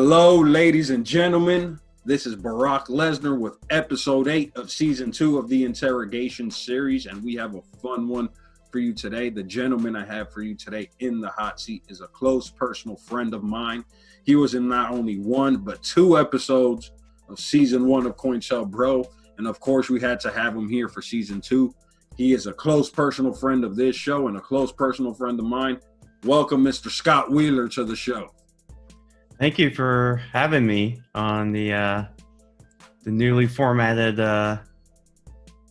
Hello, ladies and gentlemen. This is Barack Lesnar with episode 8 of season 2 of the Interrogation series, and we have a fun one for you today. The gentleman I have for you today in the hot seat is a close personal friend of mine. He was in not only one, but 2 episodes of season 1 of Cointelbro, and of course, we had to have him here for season 2. He is a close personal friend of this show and a close personal friend of mine. Welcome, Mr. Scott Wheeler, to the show. Thank you for having me on the newly formatted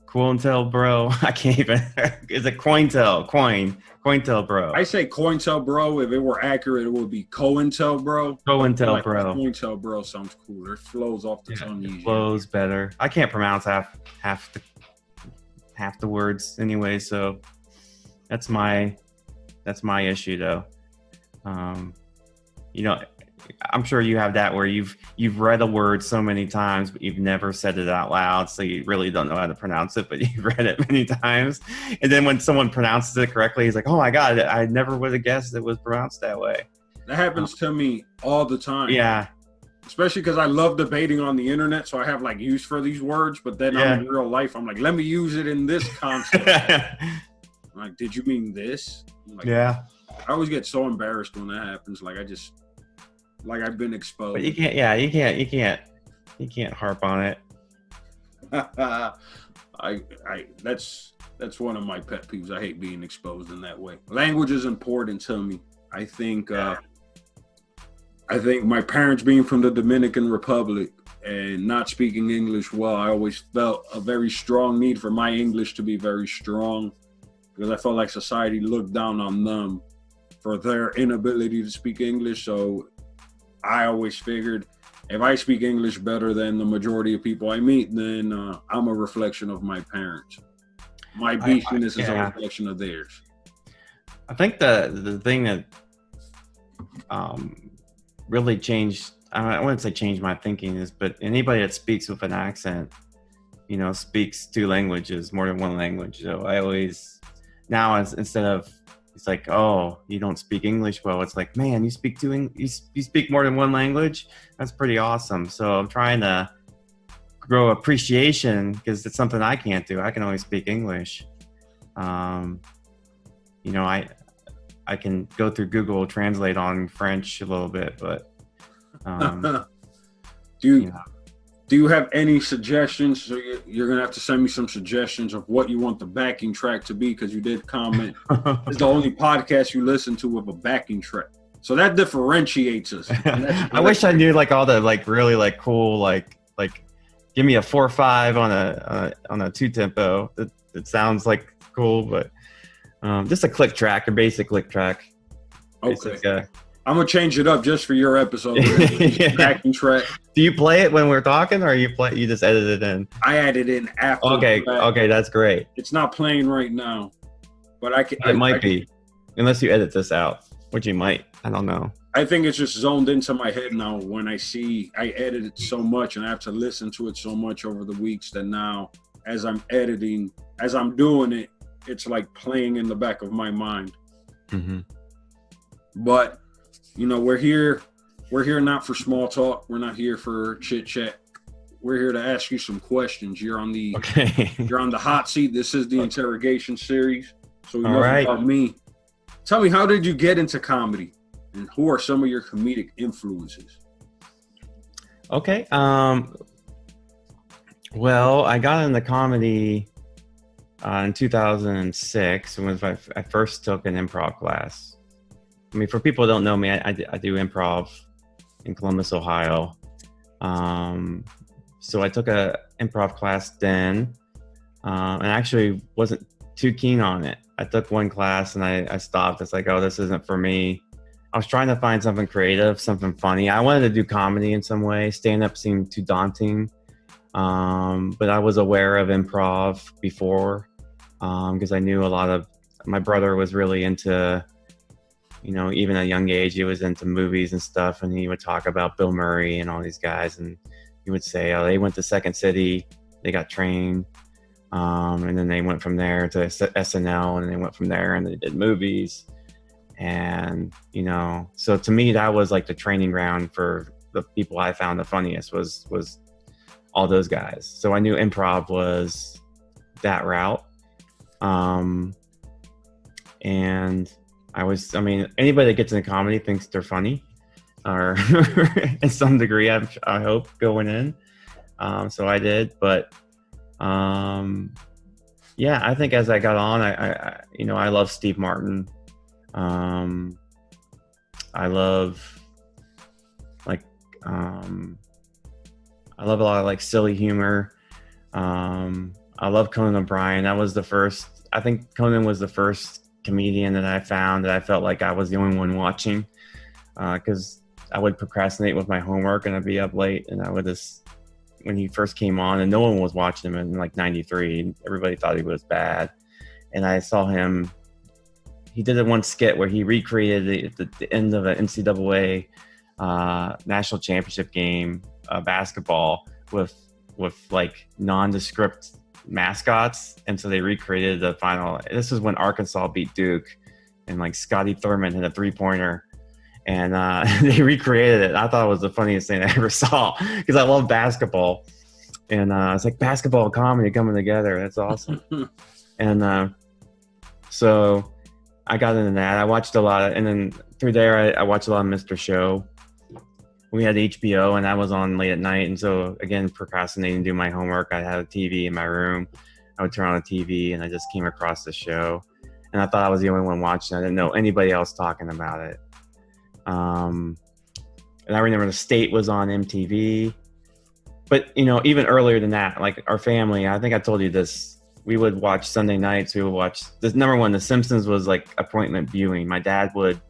Cointelbro. I can't even. Is it Cointelbro? I say Cointelbro. If it were accurate, it would be Cointelbro. Cointelbro. Like Cointelbro sounds cooler. It flows off the tongue easier. It flows better. I can't pronounce half the words anyway, so that's my issue though. I'm sure you have that where you've read a word so many times, but you've never said it out loud, so you really don't know how to pronounce it, but you've read it many times. And then when someone pronounces it correctly, he's like, oh my God, I never would have guessed it was pronounced that way. That happens to me all the time. Yeah. Especially because I love debating on the internet, so I have like use for these words, but then in real life, I'm like, let me use it in this concept. I'm like, did you mean this? Like, yeah. I always get so embarrassed when that happens. Like I've been exposed. But you can't harp on it. That's one of my pet peeves. I hate being exposed in that way. Language is important to me. I think my parents being from the Dominican Republic and not speaking English well, I always felt a very strong need for my English to be very strong because I felt like society looked down on them for their inability to speak English. So I always figured if I speak English better than the majority of people I meet, then I'm a reflection of my parents. My beefness is a reflection of theirs. I think the thing that really changed, I wouldn't say changed my thinking is, but anybody that speaks with an accent, speaks 2 languages, more than 1 language. So I always, now instead of, it's like, oh, you don't speak English well. It's like, man, you speak you speak more than 1 language. That's pretty awesome. So I'm trying to grow appreciation because it's something I can't do. I can only speak English. I can go through Google Translate on French a little bit, but do you have any suggestions? So you're going to have to send me some suggestions of what you want the backing track to be, because you did comment. It's the only podcast you listen to with a backing track. So that differentiates us. I wish I knew like all the like really like cool like give me a 4/5 on a 2-tempo. That sounds like cool, but just a click track, a basic click track. Okay. I'm gonna change it up just for your episode. Backing track. Do you play it when we're talking, or you just edit it in? I added in after. Okay, that's great. It's not playing right now, but I can. It might be, unless you edit this out, which you might. I don't know. I think it's just zoned into my head now when I edit it so much, and I have to listen to it so much over the weeks that now, as I'm editing, as I'm doing it, it's like playing in the back of my mind. Mm-hmm. But we're here not for small talk. We're not here for chit chat. We're here to ask you some questions. You're on the hot seat. This is the Interrogation series. So about me. Tell me, how did you get into comedy, and who are some of your comedic influences? Okay. Well, I got into comedy in 2006 when I first took an improv class. I mean, for people who don't know me, I do improv in Columbus, Ohio. So I took a improv class then, and actually wasn't too keen on it. I took 1 class and I stopped. It's like, oh, this isn't for me. I was trying to find something creative, something funny. I wanted to do comedy in some way. Stand-up seemed too daunting, but I was aware of improv before because I knew my brother was really into, even at a young age, he was into movies and stuff, and he would talk about Bill Murray and all these guys, and he would say, oh, they went to Second City, they got trained, and then they went from there to SNL, and they went from there and they did movies. And, so to me, that was like the training ground for the people I found the funniest was all those guys. So I knew improv was that route. And I mean, anybody that gets into comedy thinks they're funny, or in some degree, I hope, going in. So I did, but yeah, I think as I got on, I love Steve Martin. I love a lot of like silly humor. I love Conan O'Brien. I think Conan was the first comedian that I found that I felt like I was the only one watching, because I would procrastinate with my homework and I'd be up late, and I would just, when he first came on and no one was watching him in like 93, everybody thought he was bad. And I saw him, he did one skit where he recreated the end of an NCAA national championship game, basketball, with like nondescript mascots, and so they recreated the final. This is when Arkansas beat Duke, and like Scotty Thurman hit a 3-pointer, and they recreated it. I thought it was the funniest thing I ever saw, because I love basketball, and it's like basketball and comedy coming together. That's awesome. And so I got into that. I watched a lot and then through there I watched a lot of Mr. Show. We had HBO, and I was on late at night, and so again, procrastinating, do my homework. I had a TV in my room. I would turn on the TV, and I just came across the show, and I thought I was the only one watching. I didn't know anybody else talking about it. And I remember The State was on MTV, but even earlier than that, like our family, I think I told you this, we would watch Sunday nights. We would watch this. Number one, The Simpsons was like appointment viewing. My dad would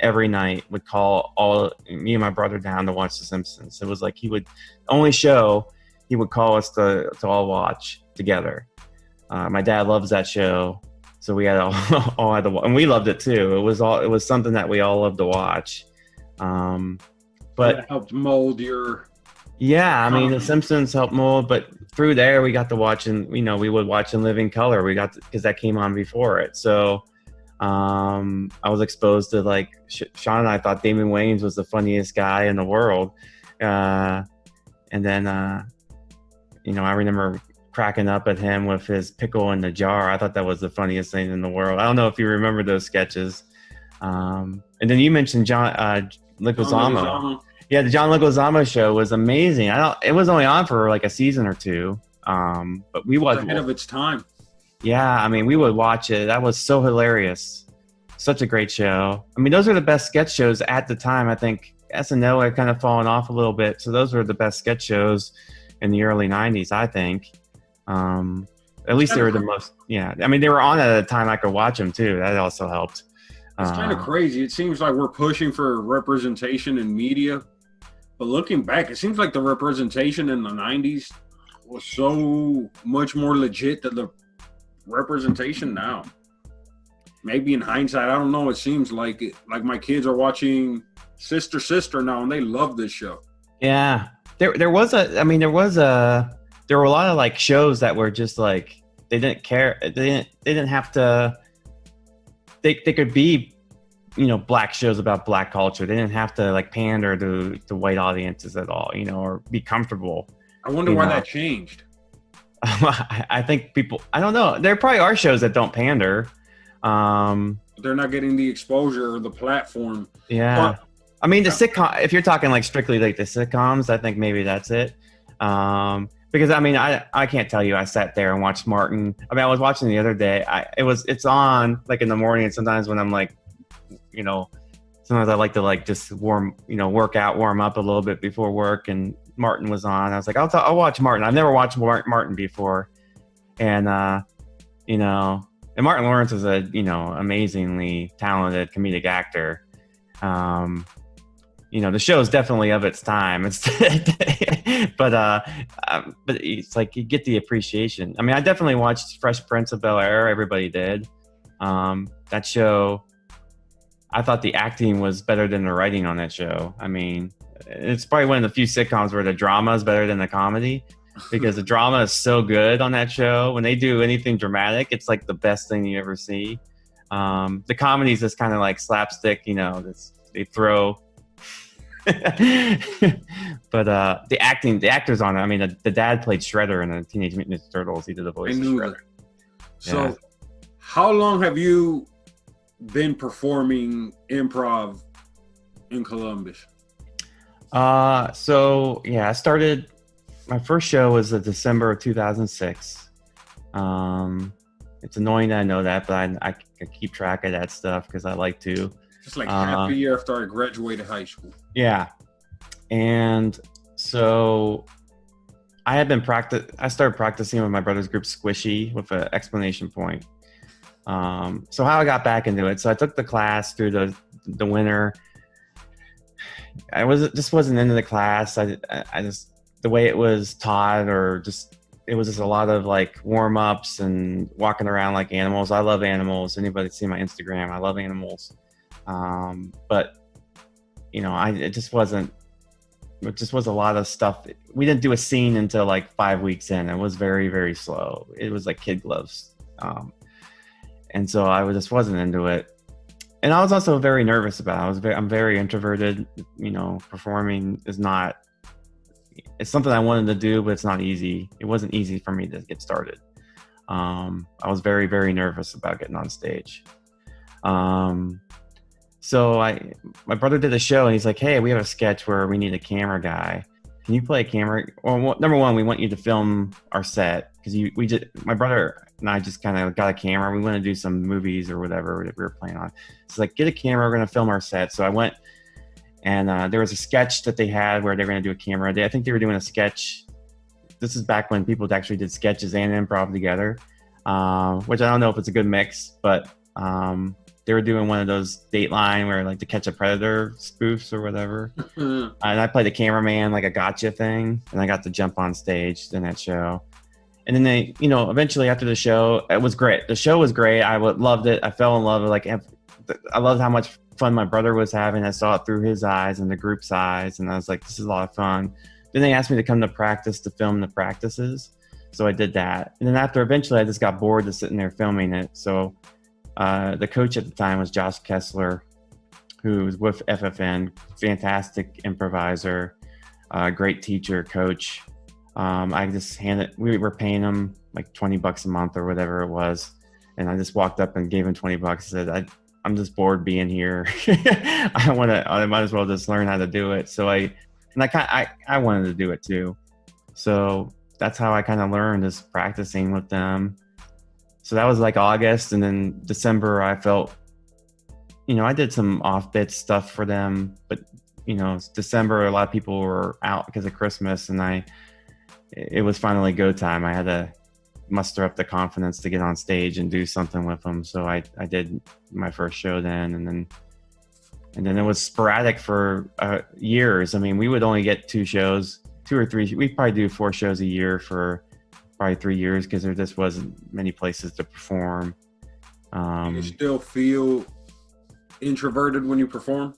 every night would call me and my brother down to watch The Simpsons. It was like only show he would call us to all watch together. My dad loves that show, so we had all had to watch, and we loved it too. It was something that we all loved to watch. But it helped mold your. Yeah, I mean, The Simpsons helped mold, but through there we got to watch, and we would watch In Living Color. Because that came on before it, so. I was exposed to like Sean and I thought Damon Wayans was the funniest guy in the world, and then I remember cracking up at him with his pickle in the jar. I thought that was the funniest thing in the world. I don't know if you remember those sketches. And then you mentioned John Leguizamo. Yeah, the John Leguizamo show was amazing. It was only on for like a season or two, but we was ahead of its time. Yeah, I mean, we would watch it. That was so hilarious. Such a great show. I mean, those are the best sketch shows at the time. I think SNL had kind of fallen off a little bit. So those were the best sketch shows in the early 90s, I think. At least they were the most, yeah. I mean, they were on at a time I could watch them, too. That also helped. It's kind of crazy. It seems like we're pushing for representation in media. But looking back, it seems like the representation in the 90s was so much more legit than the representation now. Maybe in hindsight, I don't know. It seems like my kids are watching Sister now, and they love this show. Yeah, there were a lot of like shows that were just like they didn't care. They didn't have to. They could be, black shows about black culture. They didn't have to like pander to white audiences at all, or be comfortable. I wonder why that changed. I think people, I don't know. There probably are shows that don't pander. They're not getting the exposure or the platform. Yeah. But, I mean, the sitcom, if you're talking like strictly like the sitcoms, I think maybe that's it. Because I mean, I can't tell you I sat there and watched Martin. I mean, I was watching the other day. It's on like in the morning, and sometimes when I'm like, sometimes I like to like just work out, warm up a little bit before work, and Martin was on. I was like, I'll watch Martin. I've never watched Martin before, and and Martin Lawrence is a amazingly talented comedic actor. The show is definitely of its time. But it's like you get the appreciation. I mean, I definitely watched Fresh Prince of Bel-Air. Everybody did. That show, I thought the acting was better than the writing on that show. I mean, it's probably one of the few sitcoms where the drama is better than the comedy, because the drama is so good on that show. When they do anything dramatic, it's like the best thing you ever see. The comedy is just kind of like slapstick, they throw But the actors on it. I mean, the dad played Shredder in the Teenage Mutant Ninja Turtles. He did the voice of Shredder. So, how long have you been performing improv in Columbus? I started. My first show was in December of 2006. It's annoying that I know that, but I keep track of that stuff because I like to. Just like half a year after I graduated high school. Yeah. And so I started practicing with my brother's group Squishy with an explanation point. So how I got back into it. So I took the class through the winter. I wasn't into the class. I just, the way it was taught, it was just a lot of like warm ups and walking around like animals. I love animals. Anybody see my Instagram? I love animals. But it just was a lot of stuff. We didn't do a scene until like 5 weeks in. It was very, very slow. It was like kid gloves. And so I just wasn't into it. And I was also very nervous about it. I'm very introverted. Performing it's something I wanted to do, but it's not easy. It wasn't easy for me to get started. I was very, very nervous about getting on stage. So my brother did a show and he's like, hey, we have a sketch where we need a camera guy. Can you play a camera? Well, number one, we want you to film our set because my brother and I just kind of got a camera. We want to do some movies or whatever that we were playing on. So like, get a camera. We're going to film our set. So I went and there was a sketch that they had where they were going to do a camera. I think they were doing a sketch. This is back when people actually did sketches and improv together, which I don't know if it's a good mix, but they were doing one of those Dateline where like To Catch a Predator spoofs or whatever. And I played the cameraman, like a gotcha thing. And I got to jump on stage in that show. And then they, eventually after the show, it was great. The show was great. I loved it. I fell in love with I loved how much fun my brother was having. I saw it through his eyes and the group's eyes. And I was like, this is a lot of fun. Then they asked me to come to practice to film the practices. So I did that. And then eventually I just got bored of sitting there filming it. So the coach at the time was Josh Kessler, who was with FFN, fantastic improviser, great teacher, coach. We were paying him like $20 a month or whatever it was. And I just walked up and gave him $20 and said, I'm just bored being here. I might as well just learn how to do it. So I wanted to do it too. So that's how I kind of learned, is practicing with them. So that was like August, and then December I felt, I did some off-bit stuff for them, but December a lot of people were out because of Christmas, and it was finally go time. I had to muster up the confidence to get on stage and do something with them. So I did my first show then, and then it was sporadic for years. I mean, we would only get 2 or 3. We'd probably do 4 shows a year for probably 3 years because there just wasn't many places to perform. Do you still feel introverted when you perform?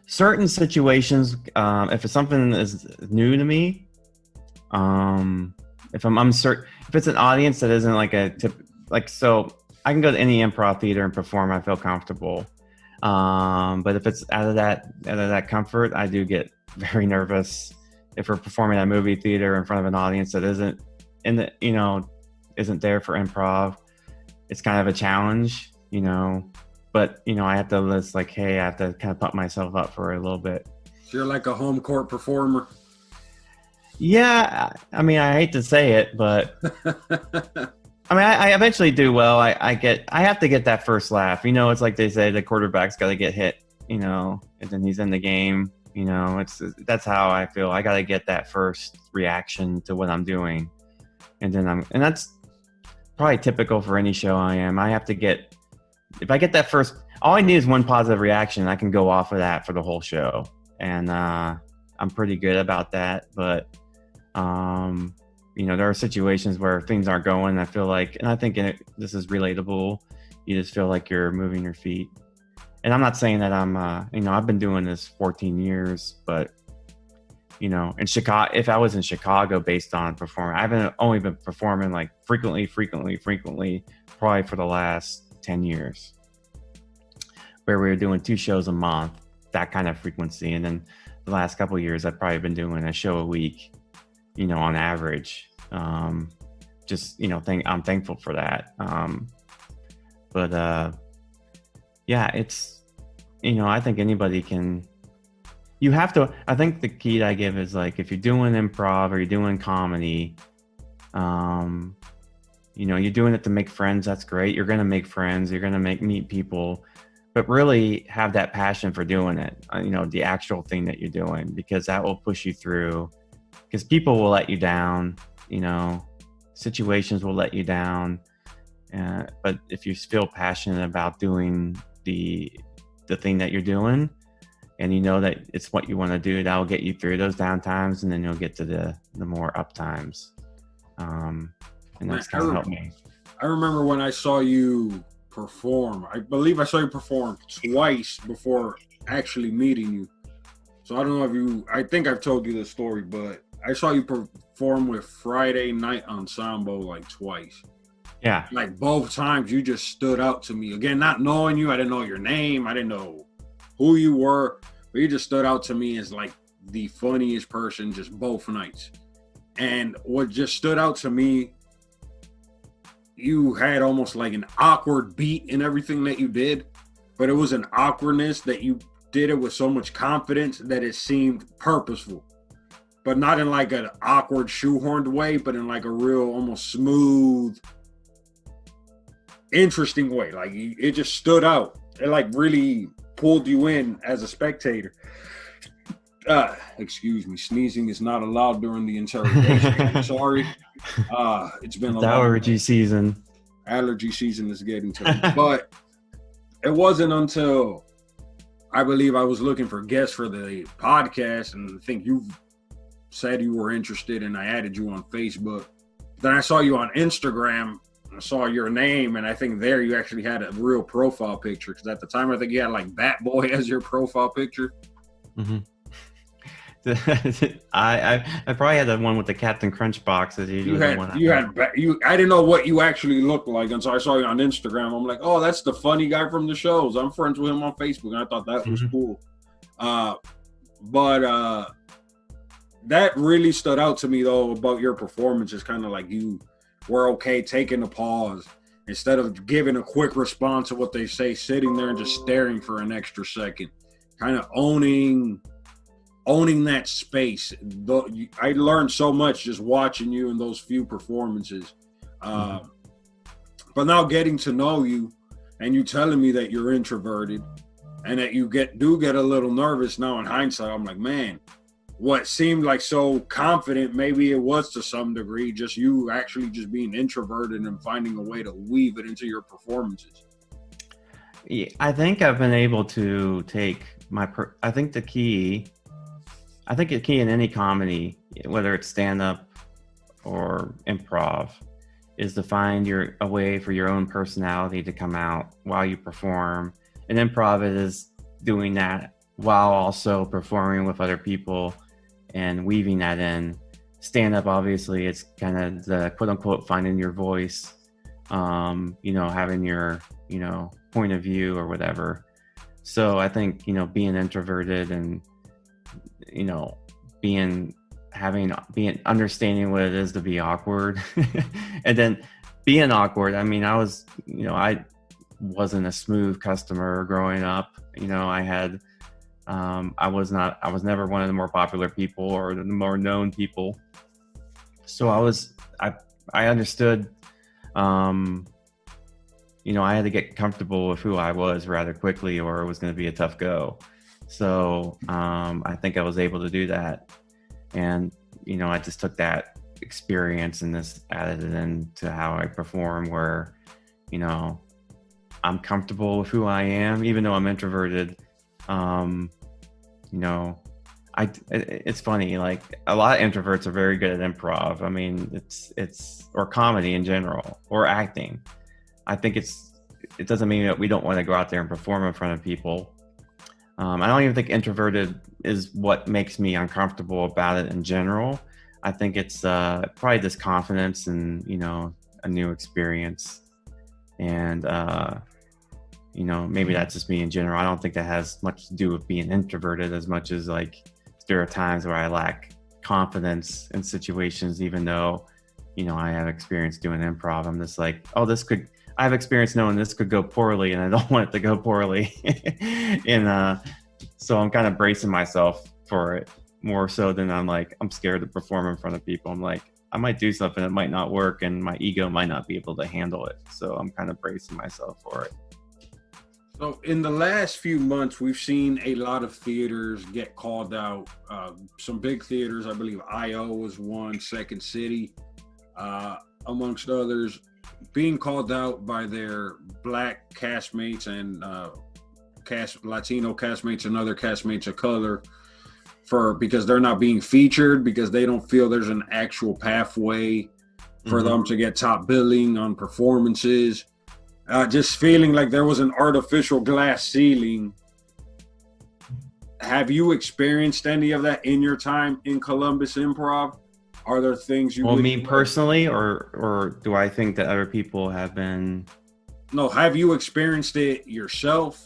Certain situations, if it's something that is new to me, if I'm uncertain, if it's an audience that isn't like so I can go to any improv theater and perform. I feel comfortable. But if it's out of that comfort, I do get very nervous. If we're performing at a movie theater in front of an audience that isn't there for improv, it's kind of a challenge, but I have to I have to kind of pump myself up for a little bit. So you're like a home court performer. Yeah. I mean, I hate to say it, but I mean, I eventually do well. I have to get that first laugh. It's like they say the quarterback's got to get hit, and then he's in the game. That's how I feel. I got to get that first reaction to what I'm doing, and that's probably typical for any show I am. I have to get, if I get that first, all I need is one positive reaction. I can go off of that for the whole show, and I'm pretty good about that. But there are situations where things aren't going. I feel like, and I think this is relatable. You just feel like you're moving your feet. And I'm not saying that I'm, I've been doing this 14 years, but, in Chicago, if I was in Chicago based on performing, I've only been performing like frequently, probably for the last 10 years. where we were doing 2 shows a month, that kind of frequency. And then the last couple of years, I've probably been doing a show a week, on average. Just, I'm thankful for that. Yeah, it's, I think anybody can, you have to, I think the key that I give is like, if you're doing improv or you're doing comedy, you're doing it to make friends. That's great. You're going to make friends. You're going to meet people, but really have that passion for doing it. The actual thing that you're doing, because that will push you through, because people will let you down, situations will let you down. But if you feel passionate about doing the thing that you're doing, and that it's what you want to do, that will get you through those down times, and then you'll get to the more up times. And that's kind of helped me. I remember when I saw you perform. I believe I saw you perform twice before actually meeting you. So I don't know I think I've told you this story, but I saw you perform with Friday Night Ensemble like twice. Yeah. Like both times you just stood out to me. Again, not knowing you, I didn't know your name, I didn't know who you were, but you just stood out to me as like the funniest person just both nights. And what just stood out to me, you had almost like an awkward beat in everything that you did, but it was an awkwardness that you did it with so much confidence that it seemed purposeful, but not in like an awkward shoehorned way, but in like a real almost smooth, interesting way. Like it just stood out. It like really pulled you in as a spectator. Excuse me, sneezing is not allowed during the interrogation. Sorry. It's been allergy season. Allergy season is getting to me. But it wasn't until I believe I was looking for guests for the podcast, and I think you said you were interested, and I added you on Facebook. Then I saw you on Instagram. I saw your name, and I think there you actually had a real profile picture, because at the time I think you had like Bat Boy as your profile picture. Mm-hmm. I probably had the one with the Captain Crunch boxes. I didn't know what you actually looked like until I saw you on Instagram. I'm like, oh, that's the funny guy from the shows. I'm friends with him on Facebook, and I thought that was cool. But that really stood out to me though about your performance. Is kind of like you were okay taking a pause instead of giving a quick response to what they say, sitting there and just staring for an extra second, kind of owning that space. I learned so much just watching you in those few performances. But now getting to know you and you telling me that you're introverted and that you do get a little nervous now in hindsight, I'm like, man, what seemed like so confident, maybe it was to some degree just you actually just being introverted and finding a way to weave it into your performances. Yeah, I think I've been able to take I think the key in any comedy, whether it's stand-up or improv, is to find a way for your own personality to come out while you perform. And improv is doing that while also performing with other people and weaving that in. Stand-up, obviously, it's kind of the quote-unquote finding your voice, having your, point of view or whatever. So I think, being introverted and being understanding what it is to be awkward and then being awkward. I mean, I was, I wasn't a smooth customer growing up. I was never one of the more popular people or the more known people. So I understood, I had to get comfortable with who I was rather quickly, or it was going to be a tough go. So I think I was able to do that. And, I just took that experience and just added it into how I perform, where, I'm comfortable with who I am, even though I'm introverted. It's funny, like a lot of introverts are very good at improv. I mean, it's or comedy in general, or acting. I think it doesn't mean that we don't want to go out there and perform in front of people. I don't even think introverted is what makes me uncomfortable about it in general. I think it's probably this confidence and, a new experience. And, maybe that's just me in general. I don't think that has much to do with being introverted as much as like there are times where I lack confidence in situations, even though, I have experience doing improv. I'm just like, oh, I have experience knowing this could go poorly and I don't want it to go poorly. And so I'm kind of bracing myself for it more so than I'm scared to perform in front of people. I'm like, I might do something that might not work and my ego might not be able to handle it. So I'm kind of bracing myself for it. So in the last few months, we've seen a lot of theaters get called out. Some big theaters, I believe I.O. was one, Second City, amongst others, being called out by their Black castmates and Latino castmates and other castmates of color because they're not being featured, because they don't feel there's an actual pathway for them to get top billing on performances. Just feeling like there was an artificial glass ceiling. Have you experienced any of that in your time in Columbus Improv? Are there things you... Well, me personally, or do I think that other people have been... No, have you experienced it yourself?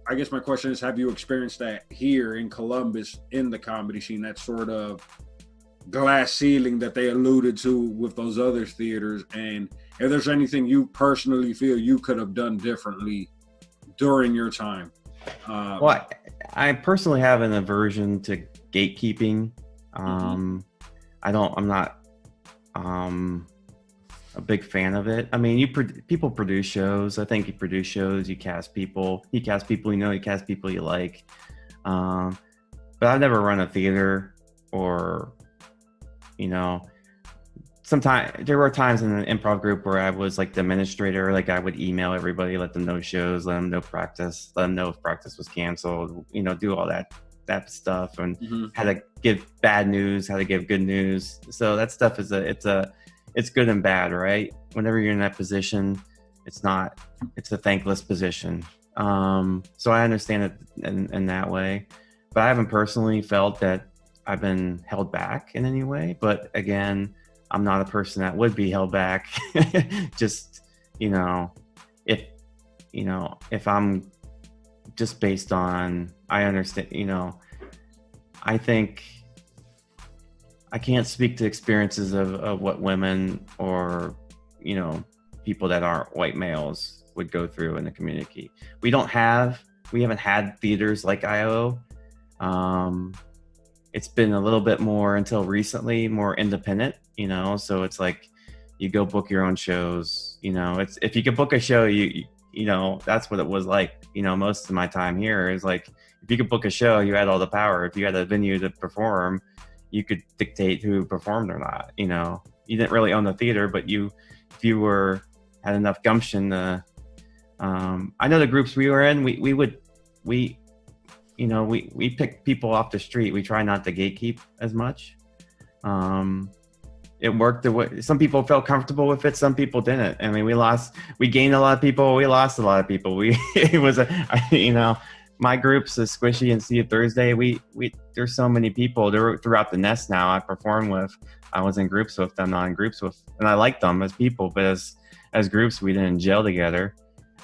I guess my question is, have you experienced that here in Columbus in the comedy scene, that sort of glass ceiling that they alluded to with those other theaters? And if there's anything you personally feel you could have done differently during your time? Well, I personally have an aversion to gatekeeping. I'm not a big fan of it. I mean, people produce shows. I think you produce shows, you cast people. You cast people you cast people you like. But I've never run a theater or, sometimes there were times in an improv group where I was like the administrator. Like I would email everybody, let them know shows, let them know practice, let them know if practice was canceled, do all that stuff, and how to give bad news, how to give good news. So that stuff it's good and bad, right? Whenever you're in that position, it's a thankless position. So I understand it in that way, but I haven't personally felt that I've been held back in any way. But again, I'm not a person that would be held back. Just, if I'm just based on, I understand, I think I can't speak to experiences of what women or, people that aren't white males would go through in the community. We haven't had theaters like IO. It's been a little bit more until recently, more independent, so it's like you go book your own shows, it's, if you could book a show, you that's what it was like, most of my time here is like, if you could book a show, you had all the power. If you had a venue to perform, you could dictate who performed or not. You didn't really own the theater, but if you had enough gumption to, I know the groups we were in, we pick people off the street. We try not to gatekeep as much. It worked the way some people felt comfortable with it, some people didn't. I mean, we gained a lot of people, we lost a lot of people. It was my group's is Squishy and See You Thursday. There's so many people throughout the nest now I performed with. I was in groups with them, not in groups with, and I liked them as people, but as groups, we didn't gel together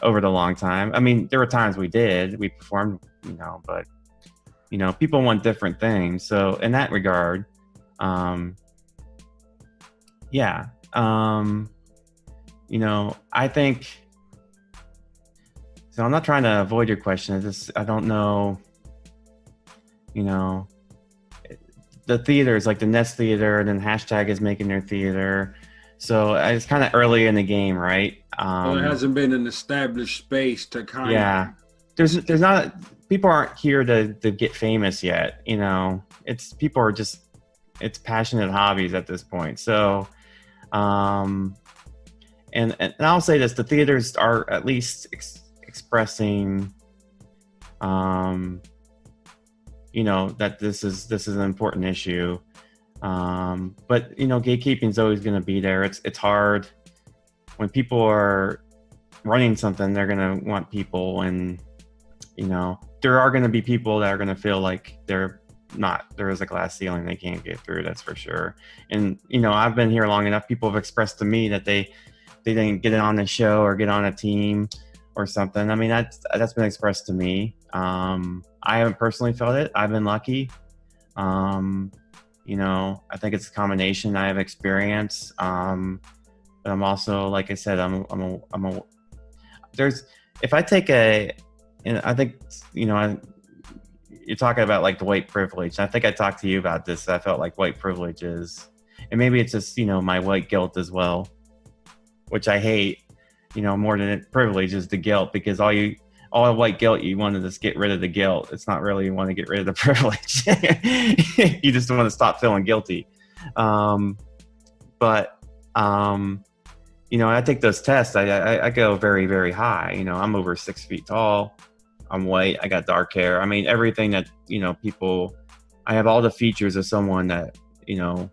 over the long time. I mean, there were times we performed, but people want different things. So in that regard, I think, so I'm not trying to avoid your question. I don't know, the theaters like the Nest Theater, and then Hashtag is making their theater. So it's kind of early in the game, right? Well, it hasn't been an established space to kind of... There's not, people aren't here to get famous yet, it's passionate hobbies at this point. So, and I'll say this, the theaters are at least expressing, that this is an important issue. But gatekeeping is always going to be there. It's hard when people are running something. They're going to want people, and there are going to be people that are going to feel like there is a glass ceiling they can't get through. That's for sure. And I've been here long enough. People have expressed to me that they didn't get on the show or get on a team or something. I mean, that's been expressed to me. I haven't personally felt it. I've been lucky. You know, I think it's a combination. I have experience, but I'm also, like I said, there's, if I take and I think, you know, you're talking about like the white privilege. I think I talked to you about this. I felt like white privilege is, and maybe it's just, you know, my white guilt as well, which I hate, you know, more than privilege is the guilt, because all white guilt, you want to just get rid of the guilt. It's not really you want to get rid of the privilege. You just want to stop feeling guilty. But you know, I take those tests. I go very, very high. You know, I'm over 6 feet tall. I'm white. I got dark hair. I mean, everything that, you know, people, I have all the features of someone that, you know,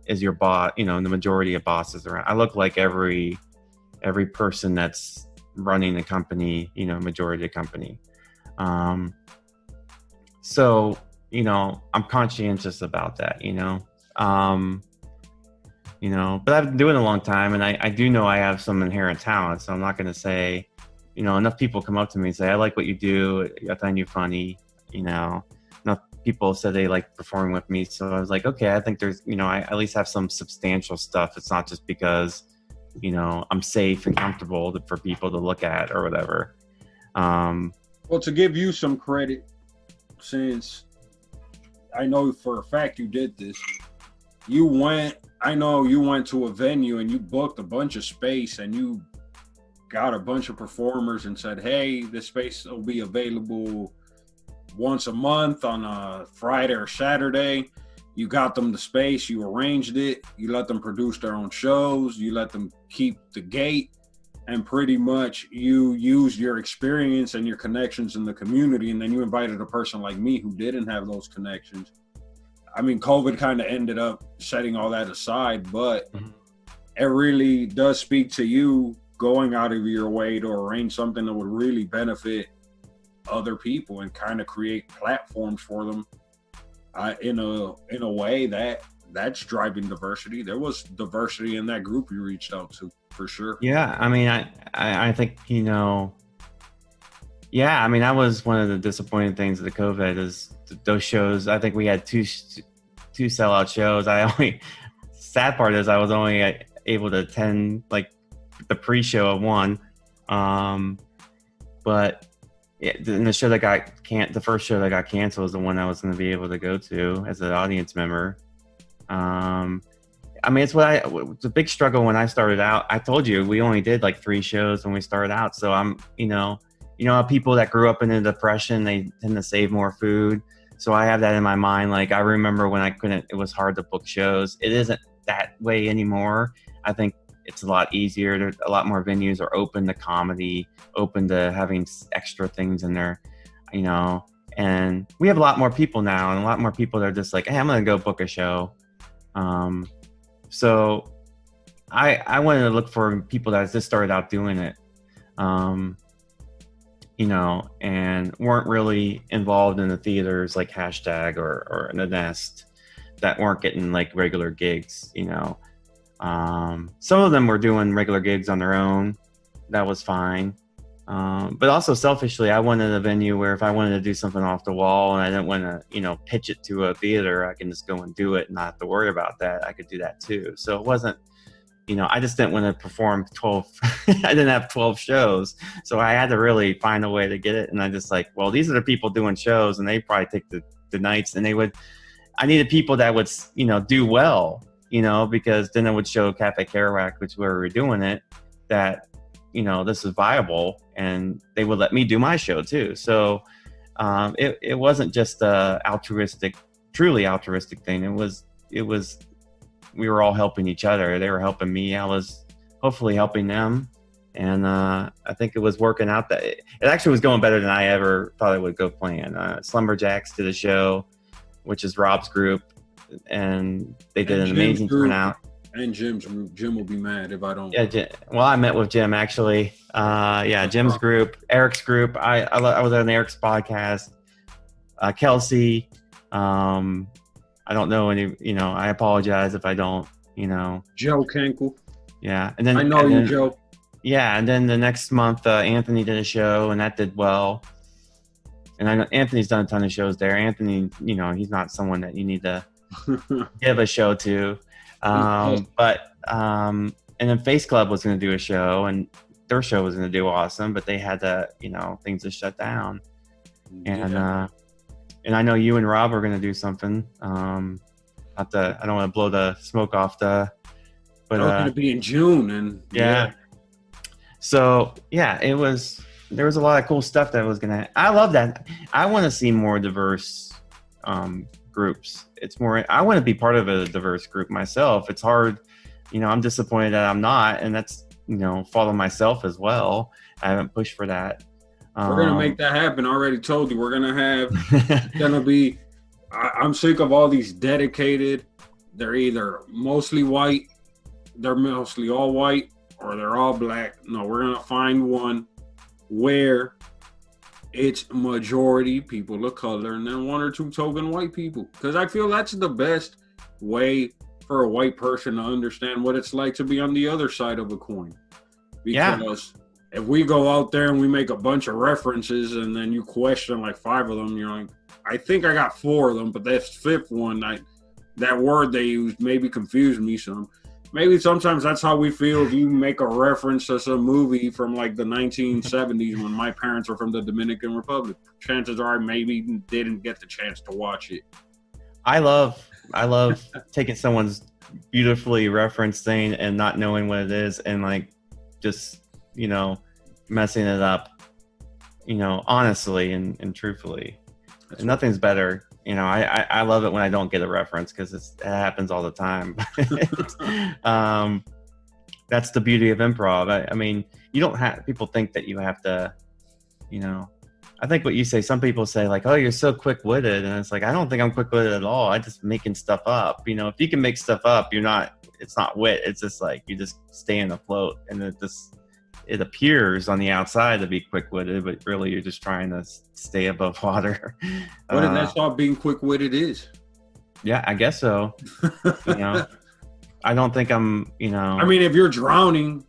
is your boss, you know, the majority of bosses around. I look like every person that's running the company, you know, majority of the company. So, you know, I'm conscientious about that, you know, but I've been doing it a long time, and I do know I have some inherent talent. So I'm not going to say, you know, enough people come up to me and say, I like what you do. I find you funny, you know. Enough people said they like performing with me. So I was like, okay, I think there's, you know, I at least have some substantial stuff. It's not just because, you know, I'm safe and comfortable for people to look at or whatever. Well, to give you some credit, since I know for a fact you did this, I know you went to a venue and you booked a bunch of space and you got a bunch of performers and said, hey, this space will be available once a month on a Friday or Saturday. You got them the space, you arranged it, you let them produce their own shows, you let them keep the gate, and pretty much you used your experience and your connections in the community, and then you invited a person like me who didn't have those connections. I mean, COVID kind of ended up setting all that aside, but it really does speak to you going out of your way to arrange something that would really benefit other people and kind of create platforms for them in a way that's driving diversity. There was diversity in that group you reached out to, for sure. Yeah, I mean, I think, you know, yeah, I mean, that was one of the disappointing things of the COVID is those shows. I think we had two sellout shows. Sad part is I was only able to attend like the pre-show of one, but the show that the first show that got canceled was the one I was going to be able to go to as an audience member. I mean, it's a big struggle when I started out. I told you we only did like 3 shows when we started out. So I'm, you know, people that grew up in the Depression, they tend to save more food. So I have that in my mind. Like I remember when it was hard to book shows. It isn't that way anymore. I think it's a lot easier. There's a lot more venues are open to comedy, open to having extra things in there, you know, and we have a lot more people now, and a lot more people that are just like, hey, I'm going to go book a show. So I wanted to look for people that just started out doing it, you know, and weren't really involved in the theaters like Hashtag or The Nest, that weren't getting like regular gigs, you know. Some of them were doing regular gigs on their own. That was fine. But also selfishly, I wanted a venue where if I wanted to do something off the wall and I didn't want to, you know, pitch it to a theater, I can just go and do it and not have to worry about that. I could do that too. So it wasn't, you know, I just didn't want to perform 12. I didn't have 12 shows. So I had to really find a way to get it. And I just like, well, these are the people doing shows and they probably take the nights, and I needed people that would, you know, do well, you know, because then it would show Cafe Kerouac, which where we were doing it, that, you know, this is viable, and they would let me do my show too. So it wasn't just a truly altruistic thing. It was, we were all helping each other. They were helping me. I was hopefully helping them. And I think it was working out. That it actually was going better than I ever thought it would go plan. Slumberjacks did a show, which is Rob's group, and they did an amazing turnout. And Jim's group. Jim will be mad if I don't. Yeah, well, I met with Jim actually. Yeah, Jim's group, Eric's group. I was on Eric's podcast. Kelsey. I don't know any. You know, I apologize if I don't. You know, Joe Kenkel. Yeah, and then I know you, Joe. yeah, and then the next month, Anthony did a show, and that did well. And I know Anthony's done a ton of shows there. Anthony, he's not someone that you need to give a show to. And then Face Club was going to do a show, and their show was going to do awesome, but they had to, things just shut down. And and I know you and Rob are going to do something. I don't want to blow the smoke off but it's going to be in June, and yeah. So yeah, there was a lot of cool stuff that was gonna. I love that. I want to see more diverse groups. It's more. I want to be part of a diverse group myself. It's hard. I'm disappointed that I'm not, and that's fault of myself as well. I haven't pushed for that. We're gonna make that happen. I already told you. We're gonna have. Gonna be. I'm sick of all these dedicated. They're either mostly white, they're mostly all white, or they're all black. No, we're gonna find one where it's majority people of color and then one or two token white people. Because I feel that's the best way for a white person to understand what it's like to be on the other side of a coin. Because if we go out there and we make a bunch of references and then you question like 5 of them, you're like, I think I got 4 of them, but that 5th one, that word they used maybe confused me some. Maybe sometimes that's how we feel if you make a reference to some movie from like the 1970s when my parents were from the Dominican Republic. Chances are I maybe didn't get the chance to watch it. I love taking someone's beautifully referenced thing and not knowing what it is and like just, messing it up, honestly and truthfully. And nothing's better. I love it when I don't get a reference because it happens all the time. That's the beauty of improv. I mean, you don't have, people think that you have to, I think what you say, some people say like, oh, you're so quick-witted. And it's like, I don't think I'm quick-witted at all. I'm just making stuff up. If you can make stuff up, it's not wit. It's just like, you just staying afloat and it appears on the outside to be quick-witted, but really you're just trying to stay above water. That's all being quick-witted is. Yeah, I guess so. I don't think I'm, I mean, if you're drowning,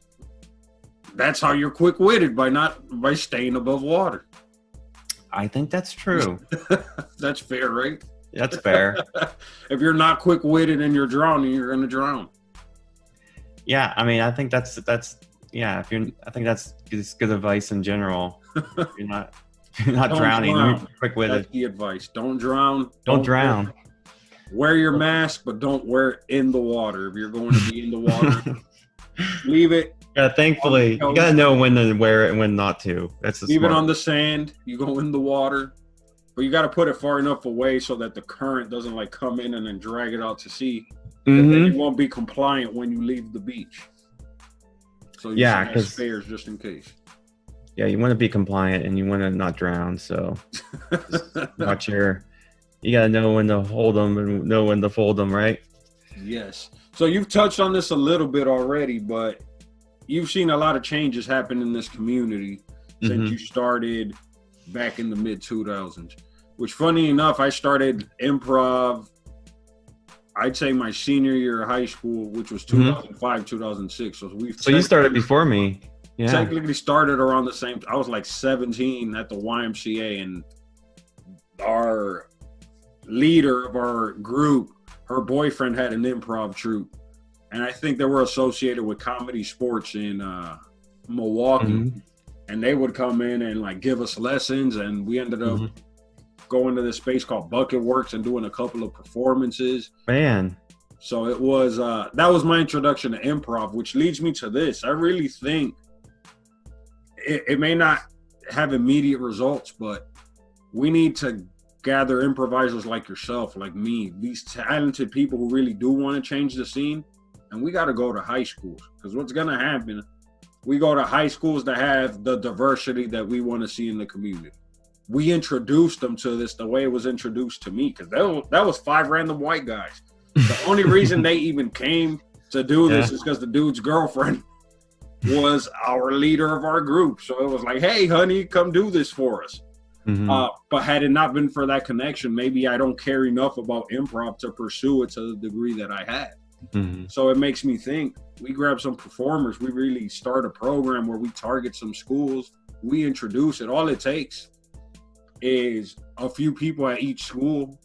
that's how you're quick-witted, by staying above water. I think that's true. That's fair, right? That's fair. If you're not quick-witted and you're drowning, you're going to drown. Yeah, I mean, I think that's yeah. I think that's just good advice in general. You're not drowning. You're quick-witted. That's the advice. Don't drown. Don't drown. Wear your mask, but don't wear it in the water. If you're going to be in the water, leave it. Yeah, thankfully, you gotta know when to wear it and when not to. That's leave it on the sand. You go in the water, but you got to put it far enough away so that the current doesn't like come in and then drag it out to sea. Mm-hmm. Then you won't be compliant when you leave the beach. So you have spares just in case. Yeah, you want to be compliant and you want to not drown. So watch you gotta know when to hold them and know when to fold them, right? Yes. So you've touched on this a little bit already, but you've seen a lot of changes happen in this community since you started back in the mid-2000s, which funny enough, I started improv, I'd say my senior year of high school, which was 2005, 2006. So you started before me. Yeah. Technically started around the same, I was like 17 at the YMCA, and our leader of our group, her boyfriend had an improv troupe. And I think they were associated with Comedy Sports in Milwaukee, and they would come in and like give us lessons. And we ended up going to this space called Bucket Works and doing a couple of performances. Man, so it was that was my introduction to improv, which leads me to this. I really think it may not have immediate results, but we need to gather improvisers like yourself, like me, these talented people who really do want to change the scene. And we got to go to high schools, because what's going to happen, we go to high schools that have the diversity that we want to see in the community. We introduced them to this the way it was introduced to me, because that was 5 random white guys. The only reason they even came to do this is because the dude's girlfriend was our leader of our group. So it was like, hey, honey, come do this for us. But had it not been for that connection, maybe I don't care enough about improv to pursue it to the degree that I had. Mhm. So it makes me think, we grab some performers, we really start a program where we target some schools, we introduce it. All it takes is a few people at each school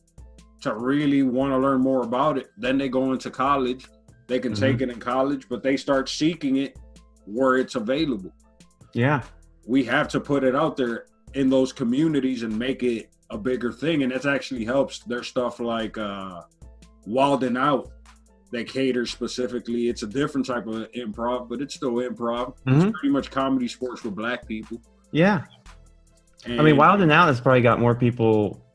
to really want to learn more about it. Then they go into college, they can take it in college, but they start seeking it where it's available. Yeah. We have to put it out there in those communities and make it a bigger thing. And that actually helps. There's stuff like Wild and Out that caters specifically. It's a different type of improv, but it's still improv. It's pretty much comedy sports with black people. Yeah. And I mean, Wild and Out has probably got more people.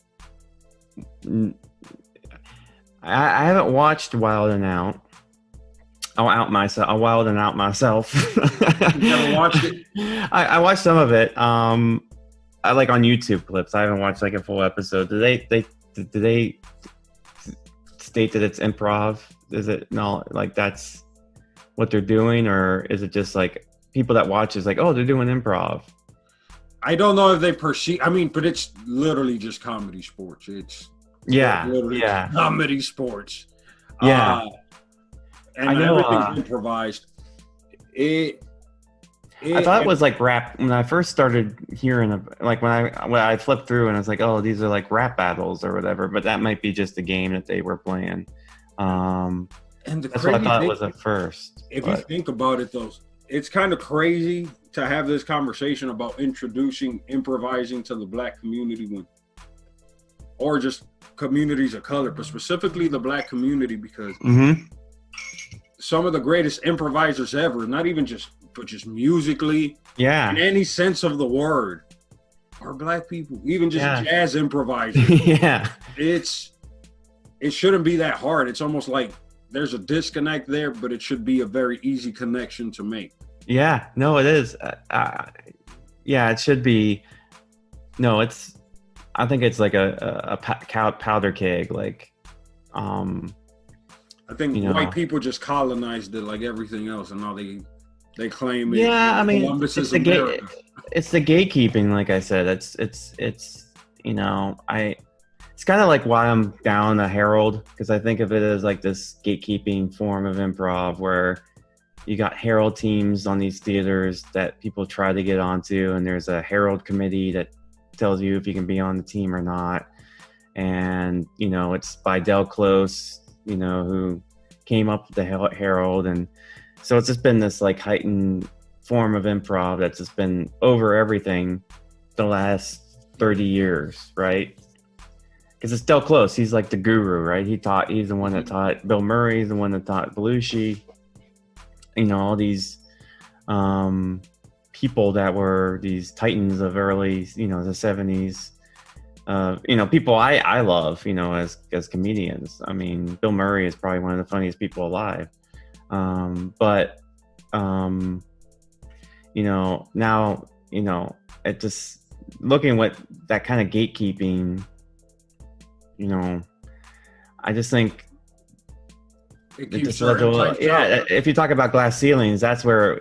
I haven't watched Wild and Out. I'll Wild and Out myself. You never watched it? I watched some of it. I like on YouTube clips. I haven't watched like a full episode. Do they state that it's improv? Is it not like that's what they're doing, or is it just like people that watch is like, oh, they're doing improv? I don't know if they perceive. I mean, but it's literally just comedy sports. It's literally comedy sports. Yeah. And I know, everything's improvised. I thought it was like rap when I first started hearing like when I flipped through and I was like, oh, these are like rap battles or whatever, but that might be just a game that they were playing. And that's what I thought it was at first. If you think about it, though, it's kind of crazy to have this conversation about introducing improvising to the black community or just communities of color, but specifically the black community, because some of the greatest improvisers ever, not even just musically, in any sense of the word, are black people. Even just jazz improvisers. It shouldn't be that hard. It's almost like there's a disconnect there, but it should be a very easy connection to make. Yeah, no, it is. It should be. No, I think it's like a powder keg. Like, I think white people just colonized it like everything else, and now they claim it. Yeah, I mean, Columbus it's is America. It's the gatekeeping. Like I said, it's it's kind of like why I'm down the Herald, because I think of it as like this gatekeeping form of improv where you got Herald teams on these theaters that people try to get onto, and there's a Herald committee that tells you if you can be on the team or not. And, it's by Del Close, who came up with the Herald. And so it's just been this like heightened form of improv that's just been over everything the last 30 years, right? Because it's Del Close. He's like the guru, right? He's the one that taught Bill Murray, the one that taught Belushi. All these people that were these titans of early, the 70s. People I love, as comedians. I mean, Bill Murray is probably one of the funniest people alive. Now, it just looking at that kind of gatekeeping, I just think if you talk about glass ceilings, that's where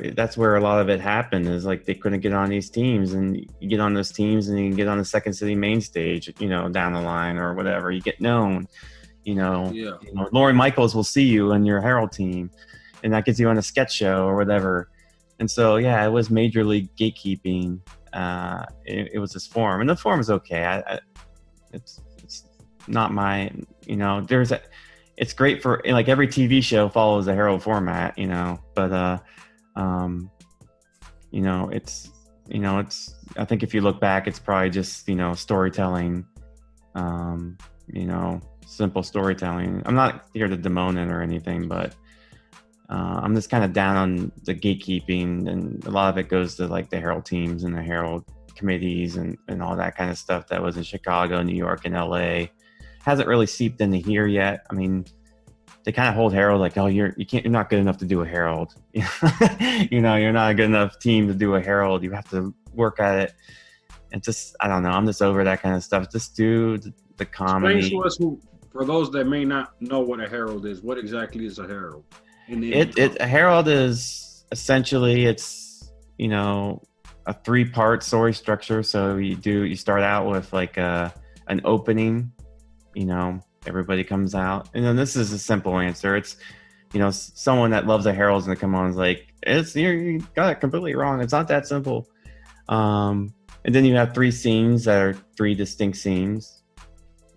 a lot of it happened, is like they couldn't get on these teams, and you get on those teams and you can get on the Second City main stage, down the line or whatever, you get known, Lauren Michaels will see you on your Herald team, and that gets you on a sketch show or whatever. And so, it was major league gatekeeping. It was this form, and the form is okay. It's not my, it's great for, like, every TV show follows the Herald format, but it's I think if you look back, it's probably just, storytelling, simple storytelling. I'm not here to demote it or anything, but I'm just kind of down on the gatekeeping, and a lot of it goes to like the Herald teams and the Herald committees and all that kind of stuff that was in Chicago, New York, and LA. Hasn't really seeped into here yet. I mean, they kind of hold Herald like, oh, you're not good enough to do a Herald. You're not a good enough team to do a Herald. You have to work at it. And just, I don't know. I'm just over that kind of stuff. Just do the comedy. Explain to us, for those that may not know what a Herald is, what exactly is a Herald? A Herald is essentially, it's, a 3-part story structure. So you start out with like an opening. Everybody comes out, and then this is a simple answer. It's, someone that loves the Herald's going to come on and is like, you got it completely wrong. It's not that simple. And then you have 3 scenes that are 3 distinct scenes,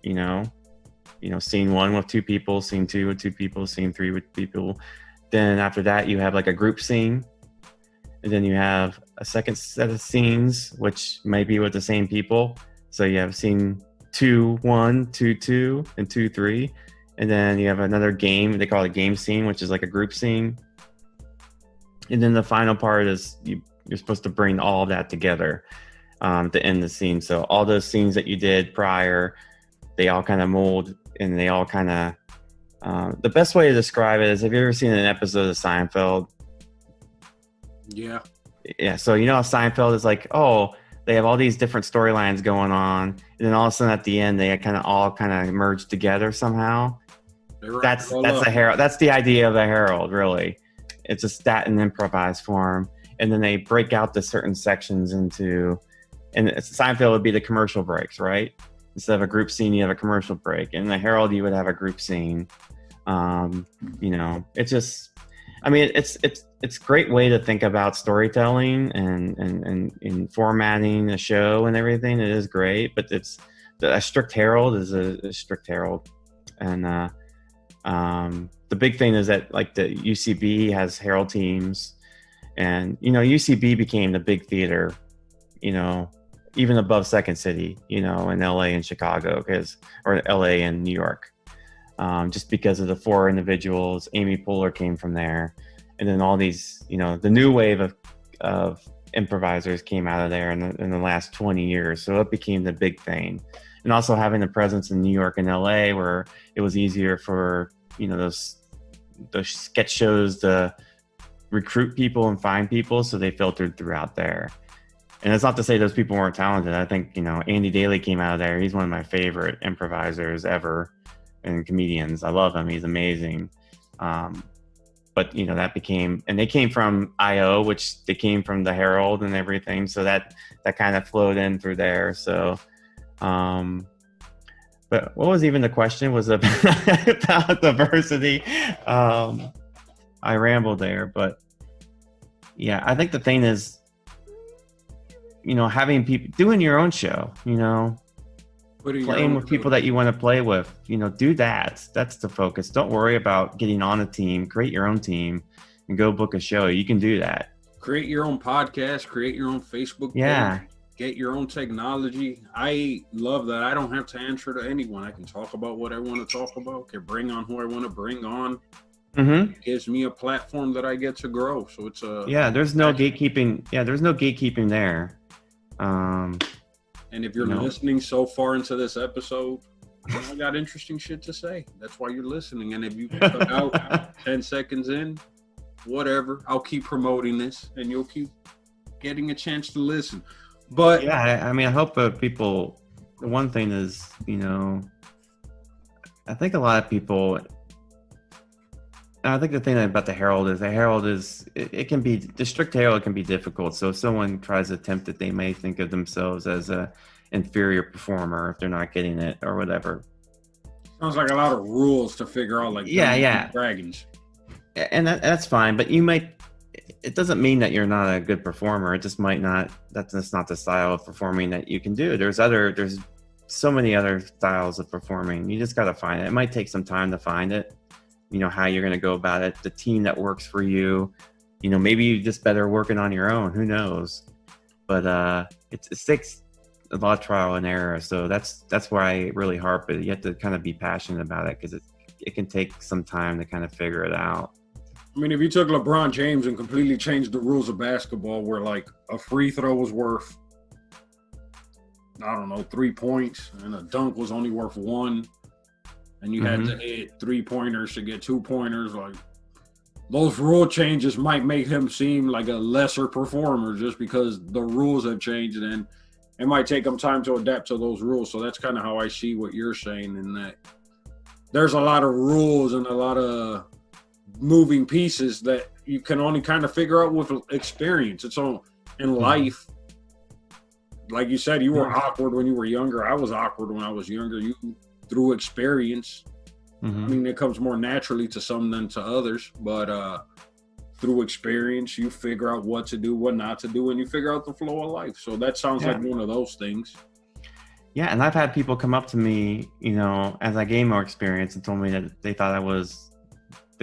scene 1 with 2 people, scene 2 with 2 people, scene 3 with people. Then after that, you have like a group scene. And then you have a second set of scenes, which might be with the same people. So you have scene 2-1, 2-2, and 2-3. And then you have another game, they call it a game scene, which is like a group scene. And then the final part is you're supposed to bring all of that together to end the scene. So all those scenes that you did prior, they all kind of mold, and they all kind of, the best way to describe it is, have you ever seen an episode of Seinfeld? Yeah. Yeah. So how Seinfeld is like, oh, they have all these different storylines going on, and then all of a sudden at the end, they all kind of merge together somehow. That's the Herald. That's the idea of the Herald, really. It's a stat in improvised form, and then they break out the certain sections into, and Seinfeld would be the commercial breaks, right? Instead of a group scene, you have a commercial break. In the Herald, you would have a group scene. It's just, it's a great way to think about storytelling and formatting a show and everything. It is great, but a strict Herald is a strict Herald. And the big thing is that like the UCB has Herald teams, and UCB became the big theater, even above Second City, in LA and Chicago, or LA and New York, just because of the 4 individuals. Amy Poehler came from there, and then all these, the new wave of improvisers came out of there in the last 20 years. So it became the big thing, and also having a presence in New York and LA, where it was easier for those sketch shows to recruit people and find people, so they filtered throughout there. And it's not to say those people weren't talented. I think, Andy Daly came out of there. He's one of my favorite improvisers ever and comedians. I love him. He's amazing. But, that became, and they came from IO, which they came from the Herald and everything. So that kind of flowed in through there. So, but what was even the question? Was about diversity. I rambled there, but yeah, I think the thing is, having people doing your own show, playing with people that you want to play with, do that. That's the focus. Don't worry about getting on a team. Create your own team and go book a show. You can do that. Create your own podcast, create your own Facebook page, get your own technology. I love that. I don't have to answer to anyone. I can talk about what I want to talk about, can bring on who I want to bring on. Mm-hmm. It gives me a platform that I get to grow. So it's there's no gatekeeping. Yeah, there's no gatekeeping there. And if you're listening so far into this episode, I got interesting shit to say. That's why you're listening. And if you cut out 10 seconds in, whatever, I'll keep promoting this and you'll keep getting a chance to listen. But yeah, I hope people, the one thing is, I think a lot of people, I think the thing about the Herald is it can be, the strict Herald can be difficult. So if someone tries to attempt it, they may think of themselves as a inferior performer if they're not getting it or whatever. Sounds like a lot of rules to figure out, like dragons. And that's fine, but it doesn't mean that you're not a good performer. It just might not, that's not the style of performing that you can do. There's so many other styles of performing. You just got to find it. It might take some time to find it. How you're going to go about it, the team that works for you, maybe you just better working on your own, who knows? But it takes a lot of trial and error. So that's why I really harp it. You have to kind of be passionate about it, because it can take some time to kind of figure it out. I mean, if you took LeBron James and completely changed the rules of basketball, where like a free throw was worth, 3 points, and a dunk was only worth 1, and you had to hit 3-pointers to get 2-pointers, like those rule changes might make him seem like a lesser performer just because the rules have changed, and it might take him time to adapt to those rules. So that's kind of how I see what you're saying, in that there's a lot of rules and a lot of moving pieces that you can only kind of figure out with experience. And so in life, like you said, you were awkward when you were younger. I was awkward when I was younger. You, through experience, Mm-hmm. I mean, it comes more naturally to some than to others, but through experience, you figure out what to do, what not to do, and you figure out the flow of life. So that sounds like one of those things. Yeah, and I've had people come up to me, you know, as I gained more experience and told me that they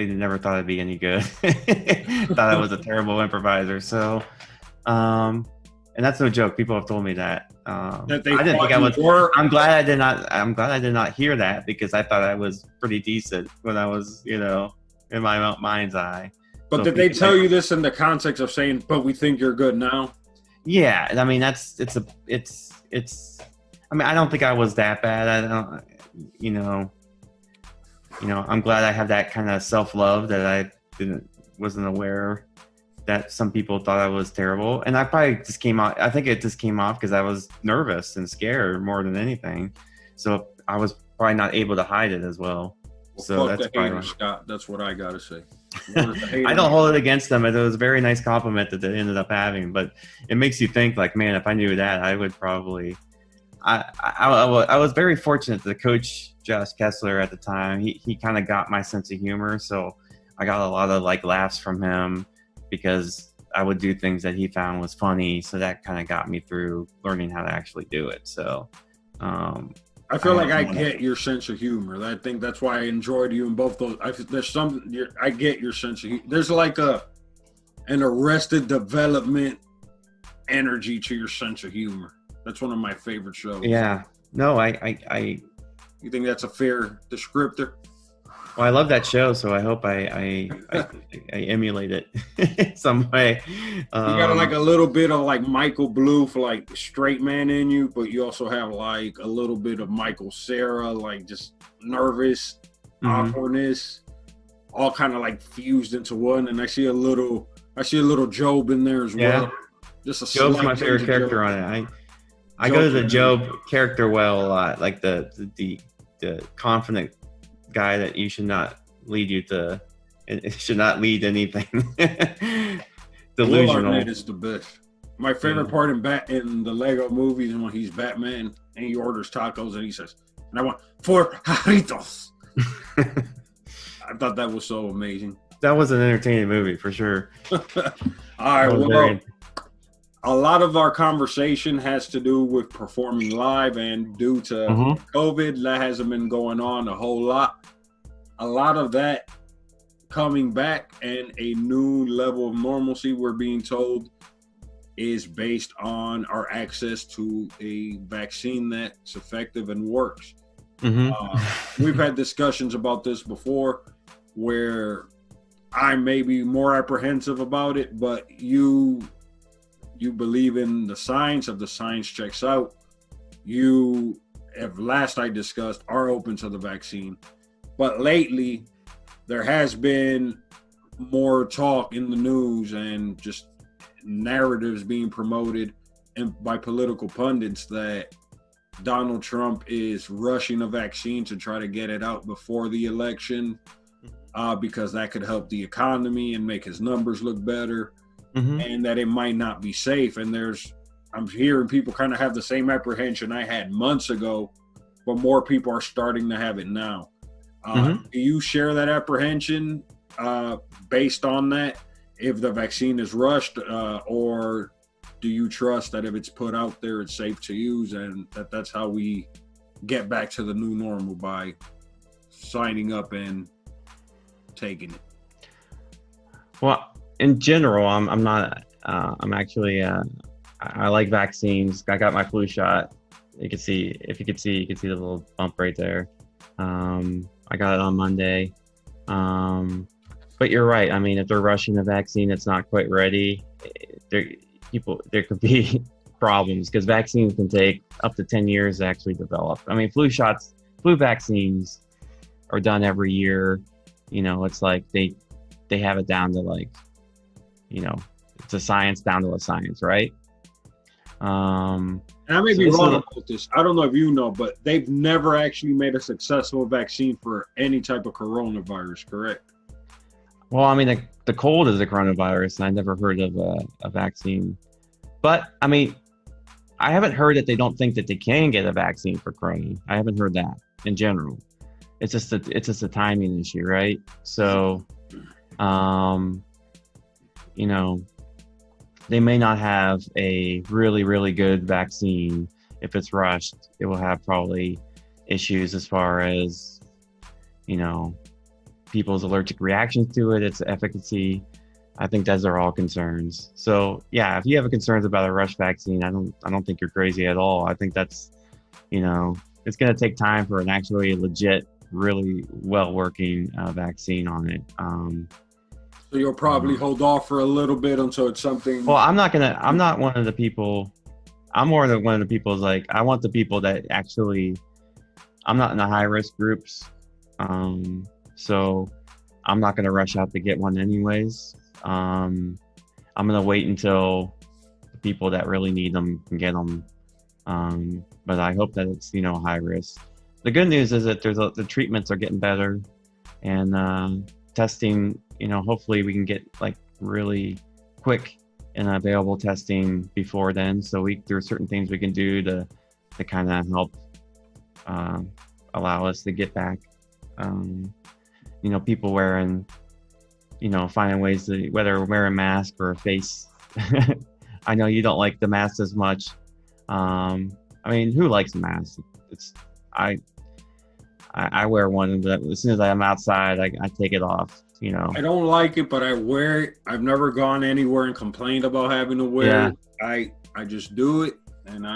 never thought I'd be any good. Thought I was a terrible improviser. So, and that's no joke. People have told me that. I didn't think I was. I'm glad I did not hear that, because I thought I was pretty decent when I was, you know, in my mind's eye. But did they tell you this in the context of saying, "But we think you're good now"? Yeah, I mean it's. I mean, I don't think I was that bad. I don't, you know. I'm glad I have that kind of self-love that I wasn't aware that some people thought I was terrible. And I probably just came off. I think it just came off because I was nervous and scared more than anything. So I was probably not able to hide it as well. So fuck the haters, Scott. That's what I gotta say. I don't hold it against them. It was a very nice compliment that they ended up having, but it makes you think, like, man, if I knew that, I would probably. I was very fortunate that Coach Josh Kessler at the time, he kind of got my sense of humor. So I got a lot of like laughs from him because I would do things that he found was funny. So that kind of got me through learning how to actually do it. So I feel like I get your sense of humor. I think that's why I enjoyed you in both those. I get your sense of humor. There's like an Arrested Development energy to your sense of humor. That's one of my favorite shows. Yeah. No, You think that's a fair descriptor? Well, I love that show, so I hope I emulate it some way. You got like a little bit of like Michael Bluth, like straight man in you, but you also have like a little bit of Michael Cera, like just nervous, awkwardness, all kind of like fused into one. And I see a little Job in there as well. Just a Job's my favorite character on it. I go to the Job character well a lot, like the confident guy that you should not lead you to, it should not lead anything. Delusional. Will is the best. My favorite part in the Lego movies is when he's Batman and he orders tacos and he says, "And I want 4 jarritos." I thought that was so amazing. That was an entertaining movie for sure. All right, well. A lot of our conversation has to do with performing live, and due to COVID, that hasn't been going on a whole lot. A lot of that coming back and a new level of normalcy, we're being told, is based on our access to a vaccine that's effective and works. We've had discussions about this before where I may be more apprehensive about it, but you believe in the science. If the science checks out, you, if last I discussed, are open to the vaccine. But lately, there has been more talk in the news and just narratives being promoted by political pundits that Donald Trump is rushing a vaccine to try to get it out before the election because that could help the economy and make his numbers look better. And that it might not be safe. And I'm hearing people kind of have the same apprehension I had months ago, but more people are starting to have it now. Do you share that apprehension based on that, if the vaccine is rushed, or do you trust that if it's put out there, it's safe to use, and that's how we get back to the new normal, by signing up and taking it? Well, in general, I'm not. I'm actually. I like vaccines. I got my flu shot. You can see the little bump right there. I got it on Monday. But you're right. I mean, if they're rushing the vaccine, it's not quite ready. There could be problems because vaccines can take up to 10 years to actually develop. I mean, flu vaccines are done every year. You know, it's like they have it down to like, you know, it's a science down to a science, right? And I may be wrong about this. I don't know if you know, but they've never actually made a successful vaccine for any type of coronavirus, correct? Well, I mean, the cold is a coronavirus, and I never heard of a vaccine. But, I mean, I haven't heard that they don't think that they can get a vaccine for corona. I haven't heard that in general. it's just a timing issue, right? So, you know, they may not have a really, really good vaccine. If it's rushed, it will have probably issues as far as, you know, people's allergic reactions to it, its efficacy. I think those are all concerns. So yeah, if you have concerns about a rush vaccine, I don't think you're crazy at all. I think that's, you know, it's going to take time for an actually legit, really well working vaccine on it. So you'll probably hold off for a little bit until it's something. Well, I'm not one of the people. I'm more than one of the people is like, I want the people that actually, I'm not in the high risk groups. So I'm not going to rush out to get one anyways. I'm going to wait until the people that really need them can get them. But I hope that it's, you know, high risk. The good news is that the treatments are getting better, and testing, you know, hopefully we can get like really quick and available testing before then. So there are certain things we can do to kind of help allow us to get back. You know, people wearing, you know, finding ways to, whether wear a mask or a face. I know you don't like the mask as much. I mean, who likes a mask? I wear one, but as soon as I'm outside, I take it off. You know, I don't like it, but I wear it. I've never gone anywhere and complained about having to wear it. I just do it, and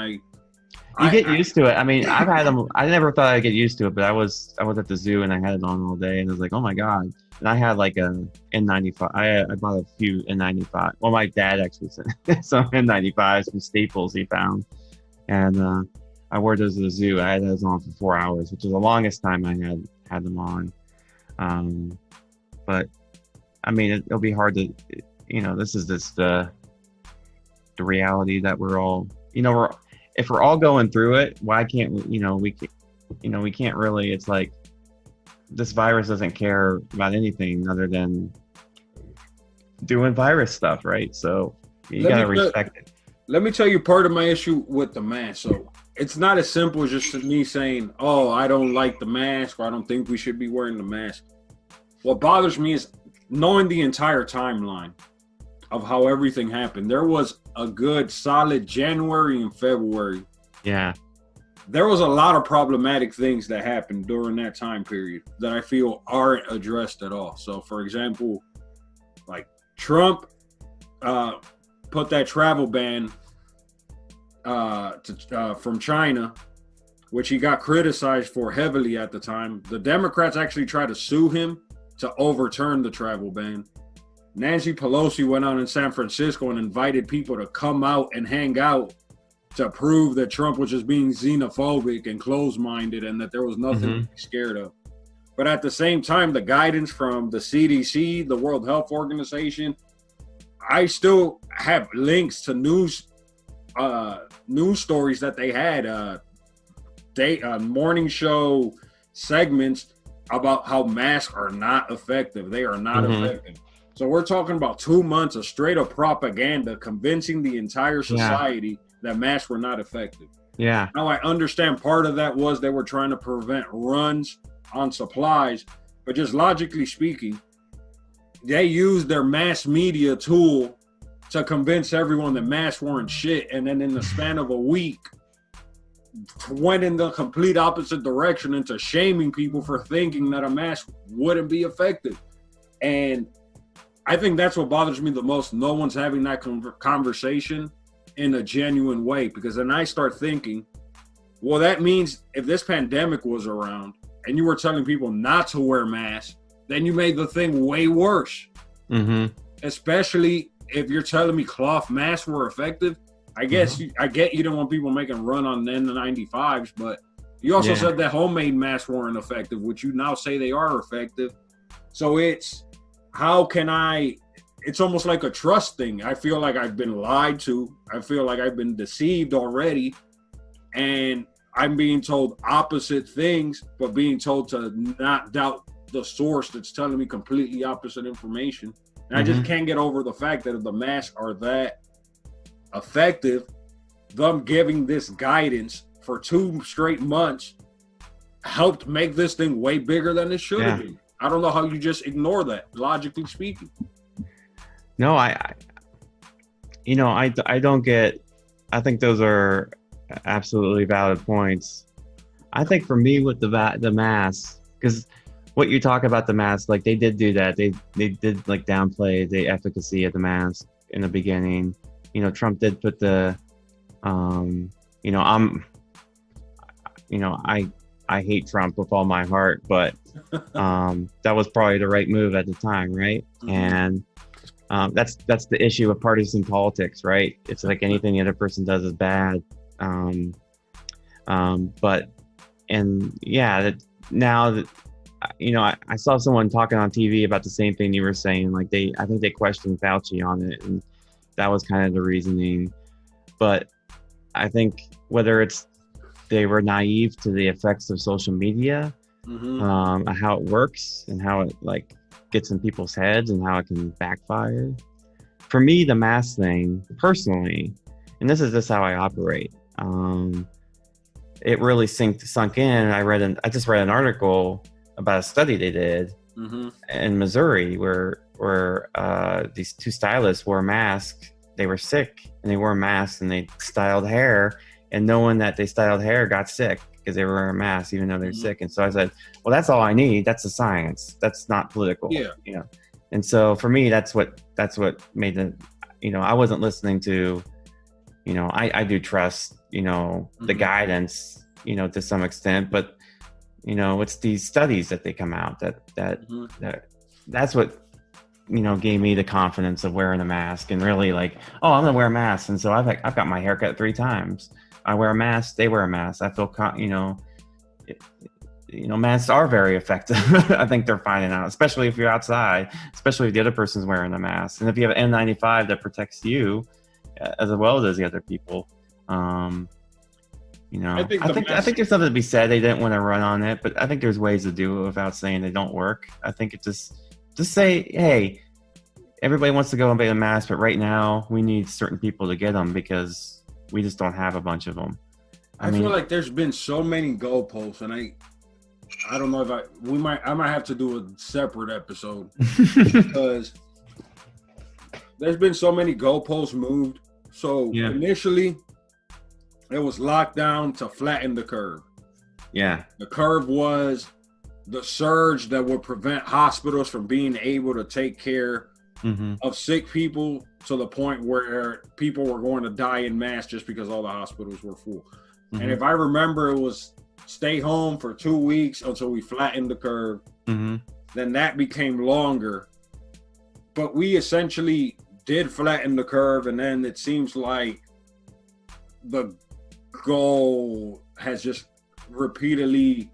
you get used to it. I mean, I've had them. I never thought I'd get used to it, but I was at the zoo and I had it on all day, and I was like, oh my god. And I had like a N95. I bought a few N95. Well, my dad actually sent some N95s from Staples he found, and I wore those at the zoo. I had those on for 4 hours, which is the longest time I had them on. But I mean, it'll be hard to, you know, this is just the reality that we're all, you know, if we're all going through it, why can't we, we can't really, it's like this virus doesn't care about anything other than doing virus stuff, right? So you got to respect it. Let me tell you part of my issue with the mask. So it's not as simple as just me saying, oh, I don't like the mask, or I don't think we should be wearing the mask. What bothers me is knowing the entire timeline of how everything happened. There was a good solid January and February. Yeah. There was a lot of problematic things that happened during that time period that I feel aren't addressed at all. So, for example, like Trump put that travel ban from China, which he got criticized for heavily at the time. The Democrats actually tried to sue him to overturn the travel ban. Nancy Pelosi went out in San Francisco and invited people to come out and hang out to prove that Trump was just being xenophobic and closed-minded and that there was nothing to be scared of. But at the same time, the guidance from the CDC, the World Health Organization, I still have links to news stories that they had, morning show segments about how masks are not effective. They are not effective. So we're talking about 2 months of straight up propaganda convincing the entire society that masks were not effective. Yeah. Now I understand part of that was they were trying to prevent runs on supplies, but just logically speaking, they used their mass media tool to convince everyone that masks weren't shit, and then in the span of a week went in the complete opposite direction into shaming people for thinking that a mask wouldn't be effective. And I think that's what bothers me the most. No one's having that conversation in a genuine way, because then I start thinking, well, that means if this pandemic was around and you were telling people not to wear masks, then you made the thing way worse. Especially if you're telling me cloth masks were effective. I guess I get you don't want people making a run on N95s, but you also said that homemade masks weren't effective, which you now say they are effective. So it's, how can it's almost like a trust thing. I feel like I've been lied to. I feel like I've been deceived already. And I'm being told opposite things, but being told to not doubt the source that's telling me completely opposite information. And I just can't get over the fact that if the masks are that effective, them giving this guidance for 2 straight months helped make this thing way bigger than it should have Yeah. been. I don't know how you just ignore that, logically speaking. No, I don't get. I think those are absolutely valid points. I think for me with the mask, because what you talk about the mask, like they did do that. They did like downplay the efficacy of the mask in the beginning. Trump did put the, I'm, I hate Trump with all my heart, but that was probably the right move at the time, right? Mhm. And that's the issue of partisan politics, right? It's like anything the other person does is bad. But now that I saw someone talking on TV about the same thing you were saying. Like I think they questioned Fauci on it, and that was kind of the reasoning. But I think whether it's they were naive to the effects of social media, how it works and how it like gets in people's heads and how it can backfire. For me, the mask thing personally, and this is just how I operate. It really sunk in. I just read an article about a study they did in Missouri where these two stylists wore masks. They were sick and they wore masks and they styled hair, and no one that they styled hair got sick because they were wearing masks even though they're sick. And so I said, well, that's all I need. That's the science. That's not political. Yeah. And so for me, that's what made the, I wasn't listening to, I do trust, the guidance, to some extent, but it's these studies that they come out that's what, gave me the confidence of wearing a mask and really like, oh, I'm gonna wear a mask. And so I've got my haircut 3 times. I wear a mask. They wear a mask. I feel, masks are very effective. I think they're finding out, especially if you're outside, especially if the other person's wearing a mask. And if you have an N95 that protects you as well as the other people, I think there's something to be said. They didn't want to run on it, but I think there's ways to do it without saying they don't work. I think it just say, hey, everybody wants to go and buy a mask, but right now we need certain people to get them because we just don't have a bunch of them. I feel like there's been so many goalposts, and I don't know if I might have to do a separate episode because there's been so many goalposts moved. So initially it was lockdown to flatten the curve. Yeah. The curve was the surge that would prevent hospitals from being able to take care of sick people to the point where people were going to die in mass just because all the hospitals were full. And if I remember, it was stay home for 2 weeks until we flattened the curve. Then that became longer. But we essentially did flatten the curve, and then it seems like the goal has just repeatedly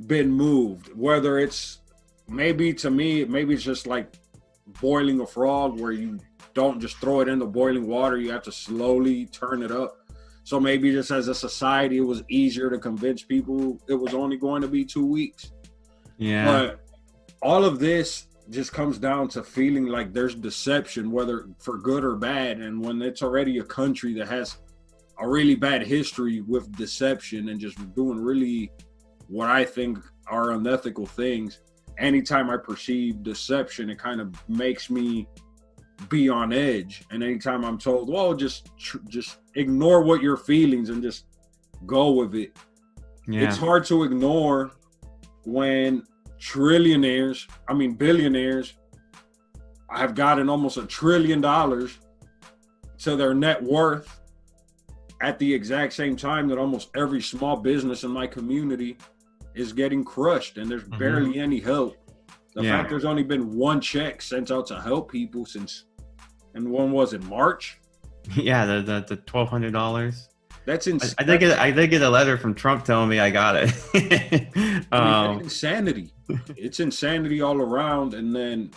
been moved. Whether it's maybe it's just like boiling a frog where you don't just throw it in the boiling water, you have to slowly turn it up. So maybe just as a society, it was easier to convince people it was only going to be 2 weeks. Yeah. But all of this just comes down to feeling like there's deception, whether for good or bad. And when it's already a country that has a really bad history with deception and just doing really what I think are unethical things, anytime I perceive deception, it kind of makes me be on edge. And anytime I'm told, well, just ignore what you're feelings and just go with it. Yeah. It's hard to ignore when billionaires have gotten almost $1 trillion to their net worth at the exact same time that almost every small business in my community is getting crushed and there's barely any help. The fact there's only been one check sent out to help people since, and when was it, March? Yeah, the $1,200. That's insane. I did get a letter from Trump telling me I got it. It's insanity. It's insanity all around. And then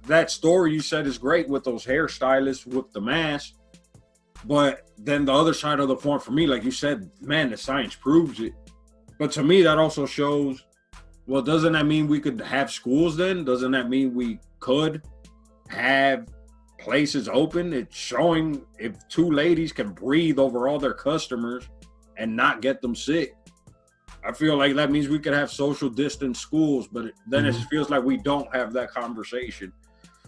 that story you said is great with those hairstylists with the mask. But then the other side of the coin for me, like you said, man, the science proves it. But to me, that also shows, well, doesn't that mean we could have schools then? Doesn't that mean we could have places open? It's showing if 2 ladies can breathe over all their customers and not get them sick. I feel like that means we could have social distance schools, but then it feels like we don't have that conversation.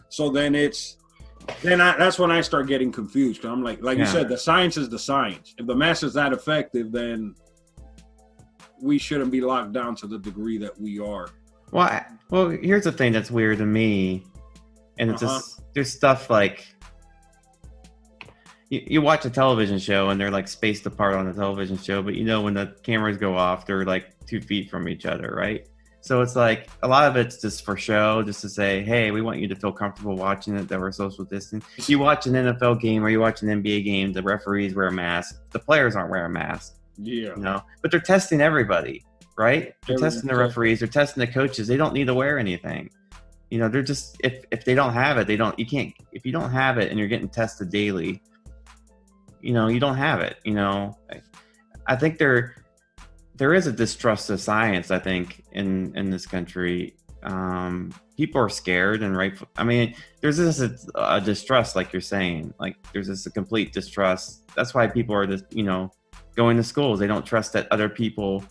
So then that's when I start getting confused. Cause I'm like you said, the science is the science. If the mask is that effective, then we shouldn't be locked down to the degree that we are. Well, here's the thing that's weird to me, and it's just there's stuff like you watch a television show and they're like spaced apart on the television show, but when the cameras go off, they're like 2 feet from each other, right? So it's like a lot of it's just for show, just to say, hey, we want you to feel comfortable watching it, that we're social distance. You watch an NFL game or you watch an NBA game, the referees wear a mask, the players aren't wearing masks. Yeah. But they're testing everybody, right? They're testing the referees, they're testing the coaches. They don't need to wear anything. They're just if they don't have it, if you don't have it and you're getting tested daily, you don't have it. I think there is a distrust of science, I think, in this country. People are scared and rightful. I mean, there's this a distrust, like you're saying, like there's this a complete distrust. That's why people are just, going to schools. They don't trust that other people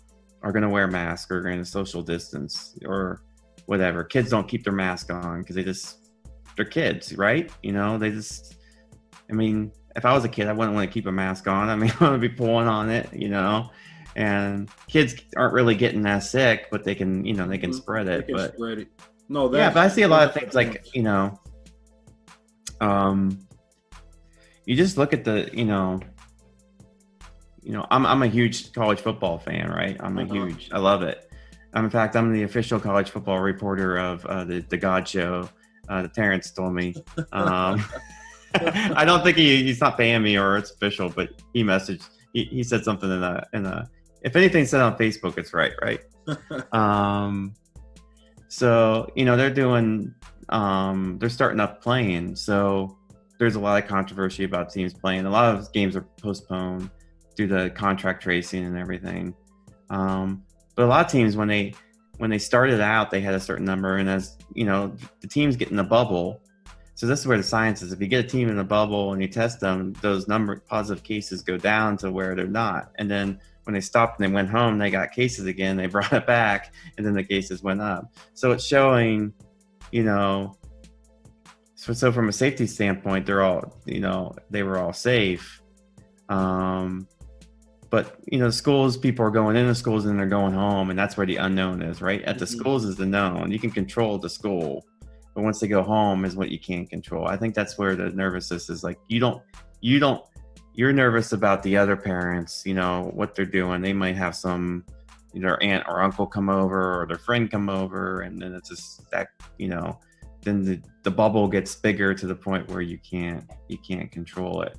are going to wear masks or going to social distance or whatever. Kids don't keep their mask on because they're kids, right? If I was a kid, I wouldn't want to keep a mask on. I want to be pulling on it, and kids aren't really getting that sick, but they can, they can spread it. Spread it. No, but I see a lot of things like, you just look at the, I'm a huge college football fan, right? I love it. In fact, I'm the official college football reporter of the God Show. Terrence told me. I don't think he's not paying me or it's official, but he messaged. He said something in a. If anything said on Facebook, it's right? So they're doing. They're starting up playing. So there's a lot of controversy about teams playing. A lot of games are postponed due to contract tracing and everything. But a lot of teams, when they started out, they had a certain number, and as the teams get in the bubble. So this is where the science is. If you get a team in a bubble and you test them, those positive cases go down to where they're not. And then when they stopped and they went home, they got cases again. They brought it back, and then the cases went up. So it's showing, So from a safety standpoint, they're all, they were all safe. But schools, people are going into schools and they're going home, and that's where the unknown is, right? At the schools is the known. You can control the school. But once they go home is what you can't control. I think that's where the nervousness is. Like you're nervous about the other parents, what they're doing. They might have their aunt or uncle come over or their friend come over. And then it's just that, then the bubble gets bigger to the point where you can't control it.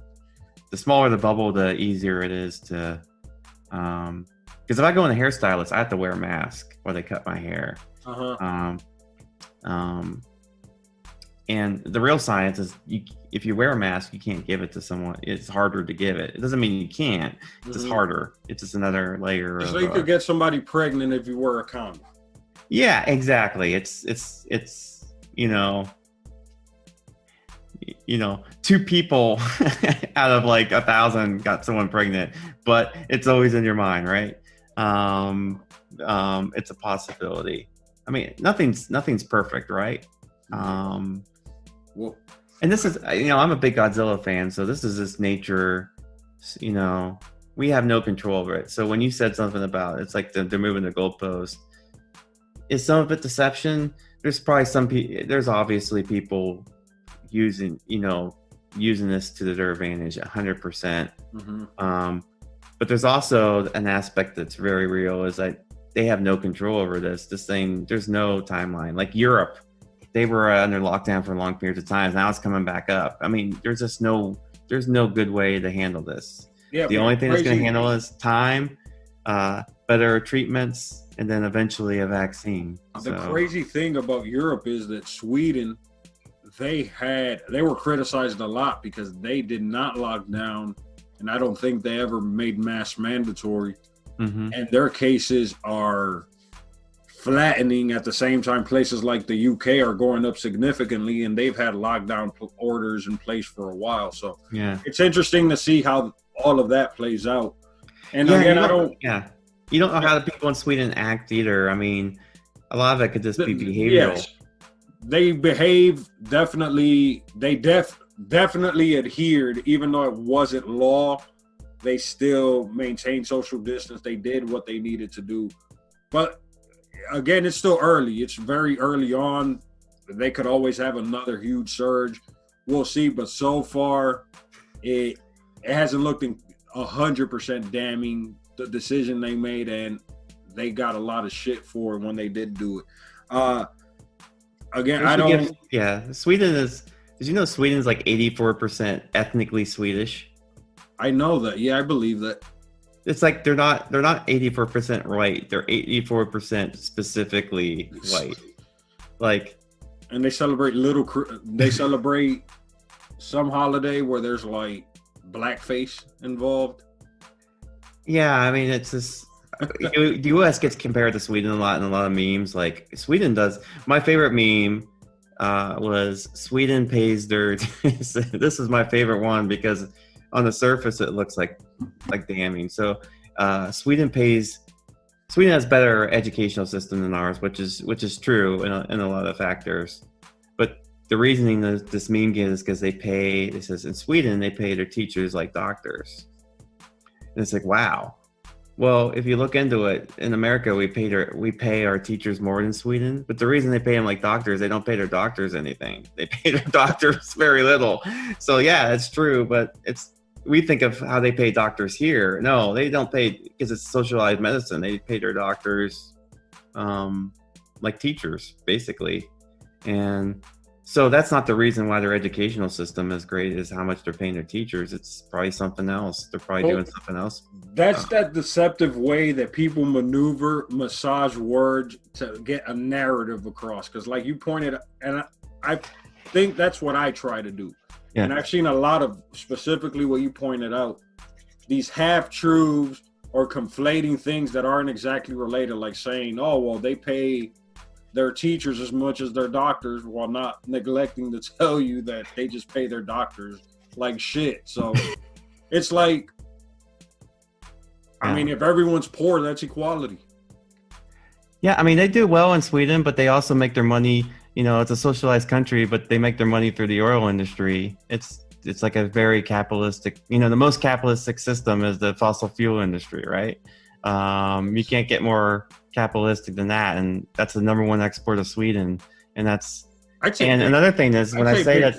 The smaller the bubble, the easier it is to, because if I go in a hairstylist, I have to wear a mask while they cut my hair. And the real science is if you wear a mask, you can't give it to someone. It's harder to give it. It doesn't mean you can't. It's just harder. It's just another layer. So you could get somebody pregnant if you wear a condom. Yeah, exactly. It's 2 people out of like 1,000 got someone pregnant, but it's always in your mind, right? It's a possibility. I mean, nothing's perfect, right? Well, and this is, I'm a big Godzilla fan, so this is just nature. We have no control over it. So when you said something about it's like they're moving the goalpost, is some of it deception? There's probably there's obviously people using this to their advantage 100%. But there's also an aspect that's very real, is that they have no control over this thing. There's no timeline. Like Europe, they were under lockdown for long periods of time. Now it's coming back up. I mean, there's no good way to handle this. Yeah, the only thing that's going to handle is time, better treatments, and then eventually a vaccine. The crazy thing about Europe is that Sweden, they were criticized a lot because they did not lock down, and I don't think they ever made masks mandatory. And their cases are flattening. At the same time, places like the UK are going up significantly, and they've had lockdown orders in place for a while. So it's interesting to see how all of that plays out. And again, you don't know how the people in Sweden act either. I mean, a lot of it could just be behavioral. Yes, they behave definitely. They definitely adhered, even though it wasn't law. They still maintained social distance. They did what they needed to do. But again, it's still early. It's very early on. They could always have another huge surge. We'll see. But so far, it hasn't looked 100% damning, the decision they made, and they got a lot of shit for it when they did do it. Again, I don't. Sweden is. Did you know Sweden's like 84% ethnically Swedish? I know that. Yeah, I believe that. It's like they're not 84% white. They're 84% specifically white. Like, and they celebrate they celebrate some holiday where there's like blackface involved. Yeah, I mean, it's just the U.S. gets compared to Sweden a lot in a lot of memes. Like Sweden does. My favorite meme was Sweden pays their. This is my favorite one because on the surface it looks like damning. So Sweden has better educational system than ours, which is true in a lot of factors. But the reasoning that this meme gives is because it says in Sweden they pay their teachers like doctors. And it's like, wow. Well, if you look into it, in America we pay our teachers more than Sweden, but the reason they pay them like doctors, they don't pay their doctors anything. They pay their doctors very little. So yeah, it's true, but we think of how they pay doctors here. No, they don't pay because it's socialized medicine. They pay their doctors like teachers, basically. And so that's not the reason why their educational system is great, is how much they're paying their teachers. It's probably something else. They're probably doing something else. That's that deceptive way that people massage words to get a narrative across. Because like you pointed out, and I think that's what I try to do. Yeah. And I've seen a lot of, specifically what you pointed out, these half-truths or conflating things that aren't exactly related, like saying, oh, well, they pay their teachers as much as their doctors, while not neglecting to tell you that they just pay their doctors like shit. So it's like, I mean, if everyone's poor, that's equality. Yeah, I mean, they do well in Sweden, but they also make their money. You know, it's a socialized country, but they make their money through the oil industry. It's like a very capitalistic, the most capitalistic system is the fossil fuel industry, right? You can't get more capitalistic than that, and that's the number one export of Sweden. And another thing is when I say that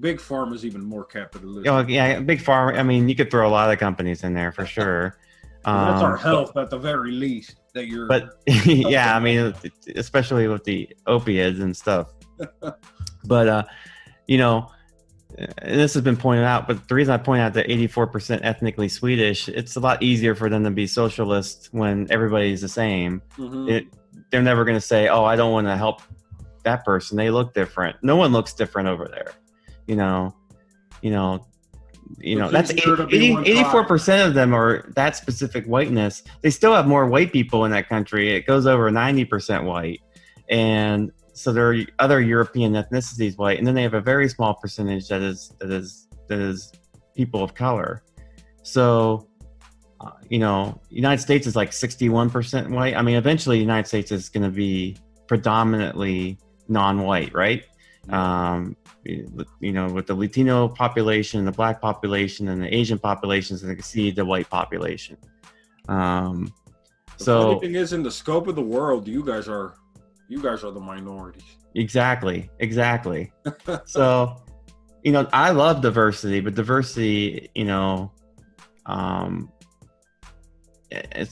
big pharma is even more capitalistic. Oh yeah, big pharma. I mean, you could throw a lot of companies in there for sure. That's our health at the very least. But yeah, I mean, especially with the opiates and stuff. But and this has been pointed out. But the reason I point out that 84% ethnically Swedish, it's a lot easier for them to be socialist when everybody's the same. Mm-hmm. They're never going to say, "Oh, I don't want to help that person. They look different." No one looks different over there. That's 84% of them are that specific whiteness. They still have more white people in that country. It goes over 90% white. And so there are other European ethnicities white. And then they have a very small percentage that is people of color. So, United States is like 61% white. I mean, eventually the United States is going to be predominantly non-white, right? With the Latino population, the Black population, and the Asian populations that exceed the white population. The funny thing is, in the scope of the world, you guys are the minorities. Exactly. So, I love diversity, but diversity, it's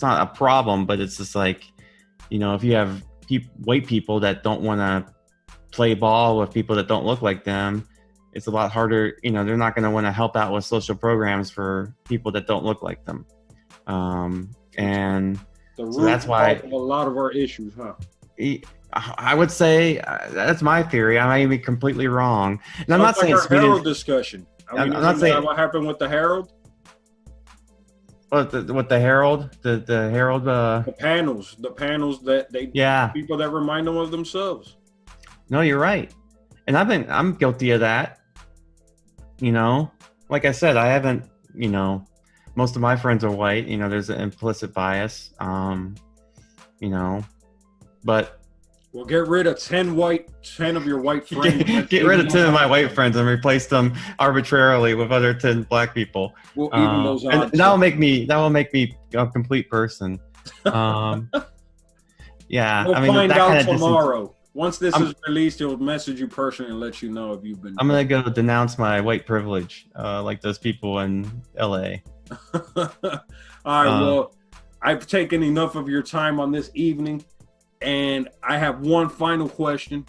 not a problem, but it's just like, if you have white people that don't want to play ball with people that don't look like them, it's a lot harder. They're not going to want to help out with social programs for people that don't look like them. And so that's why a lot of our issues, huh? I would say that's my theory. I may be completely wrong. And I'm not saying our Herald discussion. I'm not saying what happened with the Herald. What the Herald? The Herald? The panels that people that remind them of themselves. No, you're right. And I'm guilty of that. Like I said, I haven't, most of my friends are white. You know, there's an implicit bias. You know, but Well, get rid of 10 of your white friends. get rid of 10 of my white friends and replace them arbitrarily with other 10 black people. Well, even those and odds. that will make me a complete person. Yeah, We'll I mean, find that out kind of tomorrow. Once this is released, he'll message you personally and let you know if you've been. I'm gonna go denounce my white privilege, like those people in LA. All right. Well, I've taken enough of your time on this evening, and I have one final question.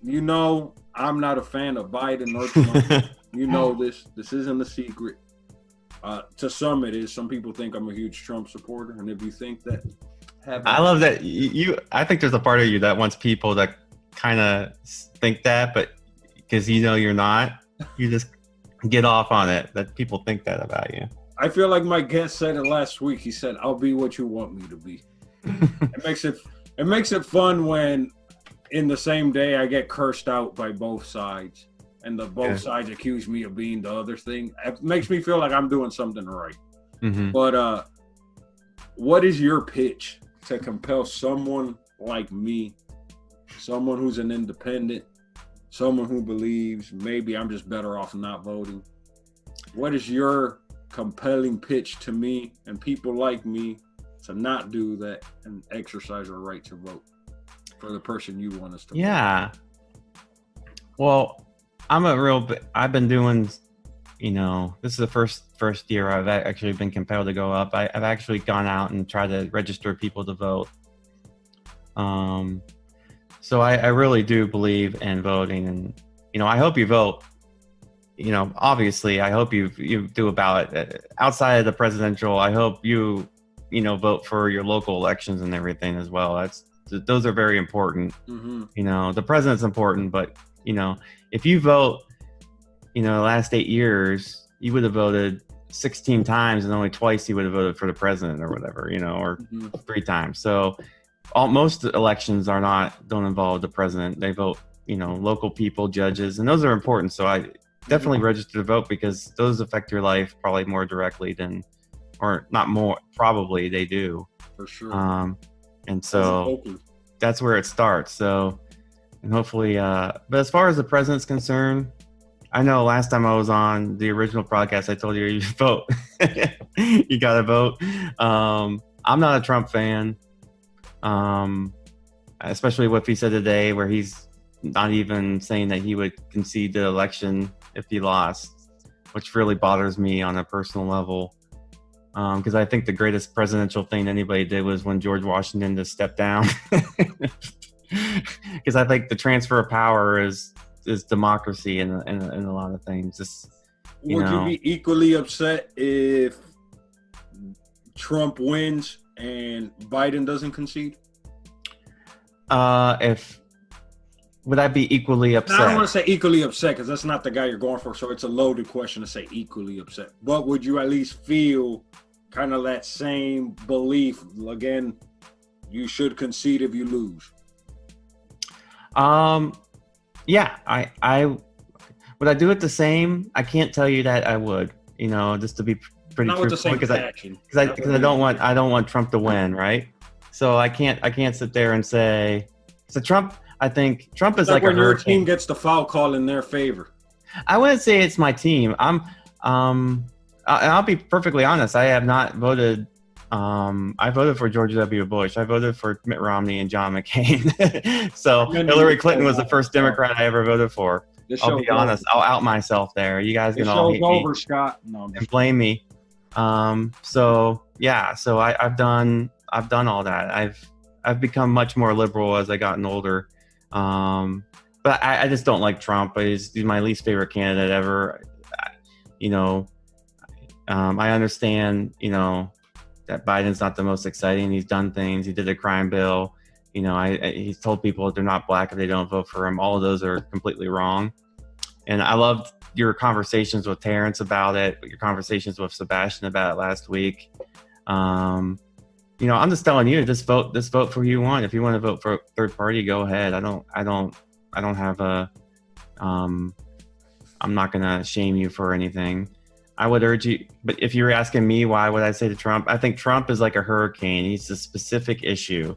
You know, I'm not a fan of Biden or Trump. You know this. This isn't a secret. To some, it is. Some people think I'm a huge Trump supporter, and if you think that. I love that I think there's a part of you that wants people to kind of think that, but because you know you're not, you just get off on it that people think that about you. I feel like my guest said it last week. He said, "I'll be what you want me to be." It makes it fun when in the same day I get cursed out by both sides, and both sides accuse me of being the other thing. It makes me feel like I'm doing something right. Mm-hmm. But what is your pitch to compel someone like me, someone who's an independent, someone who believes maybe I'm just better off not voting? What is your compelling pitch to me and people like me to not do that and exercise our right to vote for the person you want us to vote? Well, I've been doing, you know, this is the first year I've actually been compelled to go up. I've actually gone out and tried to register people to vote. So I really do believe in voting, and, you know, I hope you vote. You know, obviously, I hope you do a ballot outside of the presidential. I hope you vote for your local elections and everything as well. Those are very important. Mm-hmm. You know, the president's important, but, you know, if you vote, you know, the last 8 years, you would have voted 16 times and only twice you would have voted for the president or whatever, you know, or 3 times. So most elections don't involve the president. They vote, you know, local people, judges, and those are important. So I definitely register to vote because those affect your life probably more directly or not more, probably they do. For sure. And so that's where it starts. So, and hopefully, but as far as the president's concerned, I know last time I was on the original podcast, I told you vote. You got to vote. I'm not a Trump fan, especially what he said today, where he's not even saying that he would concede the election if he lost, which really bothers me on a personal level. Because I think the greatest presidential thing anybody did was when George Washington just stepped down. Because I think the transfer of power is democracy in a lot of things. Just, would you be equally upset if Trump wins and Biden doesn't concede? Would I be equally upset? Now, I don't want to say equally upset because that's not the guy you're going for. So it's a loaded question to say equally upset. But would you at least feel kind of that same belief? Again, you should concede if you lose. Yeah, I would I do it the same? I can't tell you that I would, you know, just to be pretty truthful, because I don't want Trump to win, right? So I can't sit there and say, so Trump, I think Trump is like when a your hurricane. team gets the foul call in their favor. I wouldn't say it's my team. I'll be perfectly honest. I have not voted. I voted for George W. Bush. I voted for Mitt Romney and John McCain. So Hillary Clinton was the first Democrat I ever voted for. I'll be honest. I'll out myself there. You guys can all hate me Scott. No, and blame me. So yeah. So I've done all that. I've become much more liberal as I gotten older. But I just don't like Trump. He's my least favorite candidate ever. You know, I understand, you know, that Biden's not the most exciting. He's done things. He did a crime bill. You know, he's told people they're not black if they don't vote for him. All of those are completely wrong. And I loved your conversations with Terrence about it, your conversations with Sebastian about it last week. You know, I'm just telling you, just vote for who you want. If you want to vote for a third party, go ahead. I don't have a, I'm not going to shame you for anything. I would urge you, but if you were asking me why would I say to Trump, I think Trump is like a hurricane. He's a specific issue,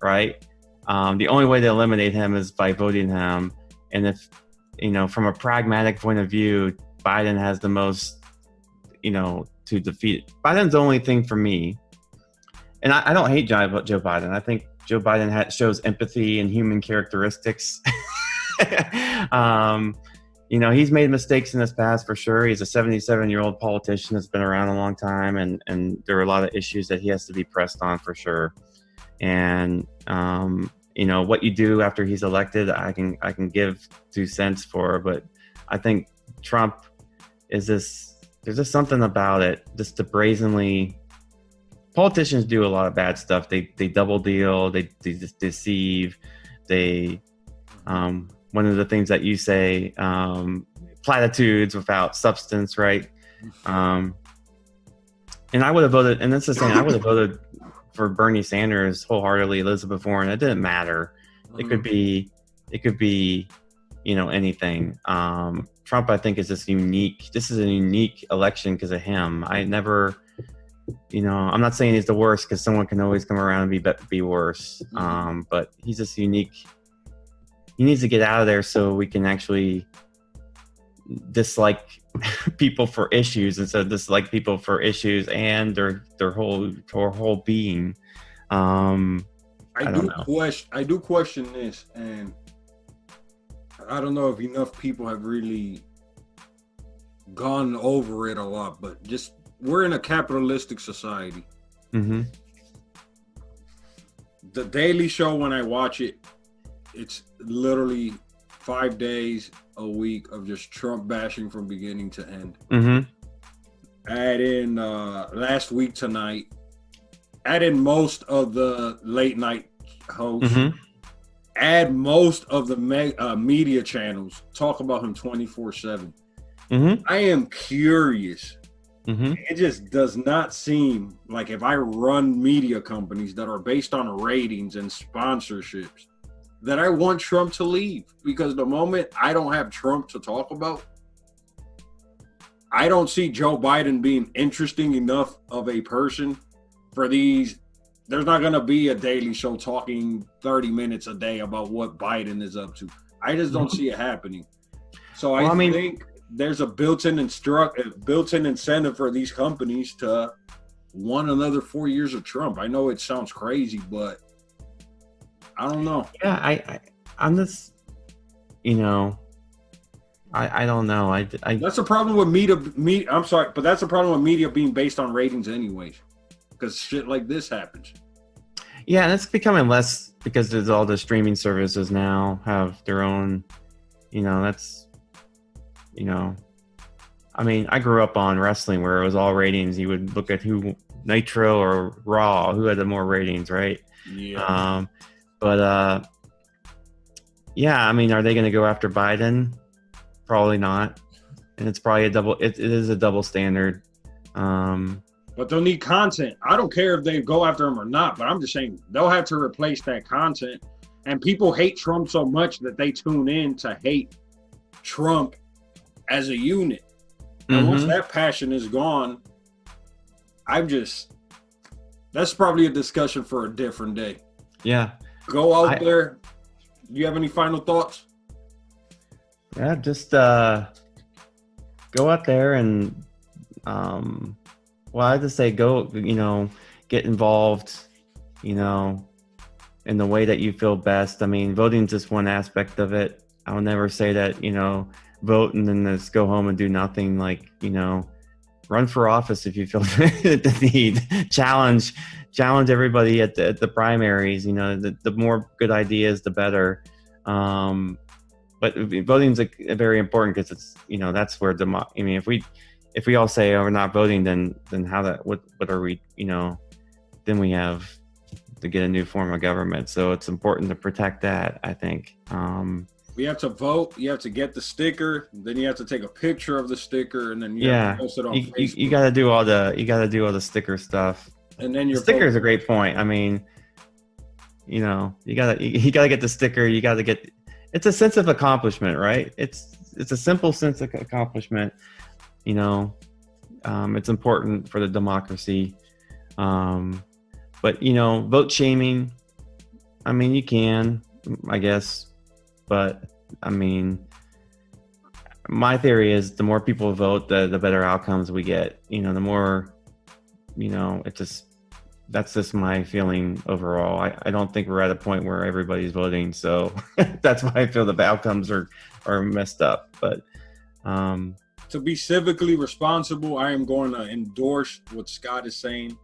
right? The only way to eliminate him is by voting him. And if, from a pragmatic point of view, Biden has the most, to defeat. Biden's the only thing for me. And I don't hate Joe Biden. I think Joe Biden shows empathy and human characteristics. He's made mistakes in his past for sure. He's a 77-year-old politician that's been around a long time, and there are a lot of issues that he has to be pressed on for sure. And what you do after he's elected, I can give 2 cents for, but I think Trump is this. There's just something about it, just to brazenly. Politicians do a lot of bad stuff. They double deal. They just deceive. They one of the things that you say, platitudes without substance, right? And I would have voted, and that's the thing, I would have voted for Bernie Sanders wholeheartedly, Elizabeth Warren. It didn't matter. It could be, anything. Trump, I think, is this is a unique election because of him. I never, I'm not saying he's the worst, because someone can always come around and be worse. But he's just unique. He needs to get out of there so we can actually dislike people for issues instead of dislike people for issues and their whole being. I do question this, and I don't know if enough people have really gone over it a lot, but just we're in a capitalistic society. Mm-hmm. The Daily Show, when I watch it, it's literally 5 days a week of just Trump bashing from beginning to end. Mm-hmm. Add in last week tonight. Add in most of the late night hosts. Mm-hmm. Add most of the media channels. Talk about him 24/7. Mm-hmm. I am curious. Mm-hmm. It just does not seem like, if I run media companies that are based on ratings and sponsorships, that I want Trump to leave. Because the moment I don't have Trump to talk about, I don't see Joe Biden being interesting enough of a person for these. There's not going to be a Daily Show talking 30 minutes a day about what Biden is up to. I just don't see it happening. So I think there's a built-in incentive for these companies to want another 4 years of Trump. I know it sounds crazy, but I don't know. Yeah, I'm just, I don't know. That's the problem with media. I'm sorry, but that's the problem with media being based on ratings anyways, because shit like this happens. Yeah, and it's becoming less because there's all the streaming services now have their own, that's, I mean, I grew up on wrestling where it was all ratings. You would look at who, Nitro or Raw, who had the more ratings, right? Yeah. Yeah, I mean, are they going to go after Biden? Probably not. And it's probably it is a double standard. But they'll need content. I don't care if they go after him or not, but I'm just saying they'll have to replace that content. And people hate Trump so much that they tune in to hate Trump as a unit. And once that passion is gone, that's probably a discussion for a different day. Yeah. Go out there. Do you have any final thoughts? Yeah, just go out there and I just say go, get involved, in the way that you feel best. I mean, voting's just one aspect of it. I'll never say that, vote and then just go home and do nothing. Like, run for office if you feel the need. Challenge everybody at the primaries. The more good ideas, the better. But voting's very important because it's that's where if we all say, oh, we're not voting, then what are we? Then we have to get a new form of government. So it's important to protect that, I think. You have to vote. You have to get the sticker. Then you have to take a picture of the sticker, and then you have to post it on Facebook. You got to do all the sticker stuff. And then your sticker is a great point. I mean, you gotta get the sticker. You gotta get. It's a sense of accomplishment, right? It's a simple sense of accomplishment. It's important for the democracy. But, you know, vote shaming, I mean, you can, I guess. But, I mean, my theory is the more people vote, the better outcomes we get. You know, the more, you know, that's just my feeling overall. I don't think we're at a point where everybody's voting. So that's why I feel the outcomes are messed up. But to be civically responsible, I am going to endorse what Scott is saying.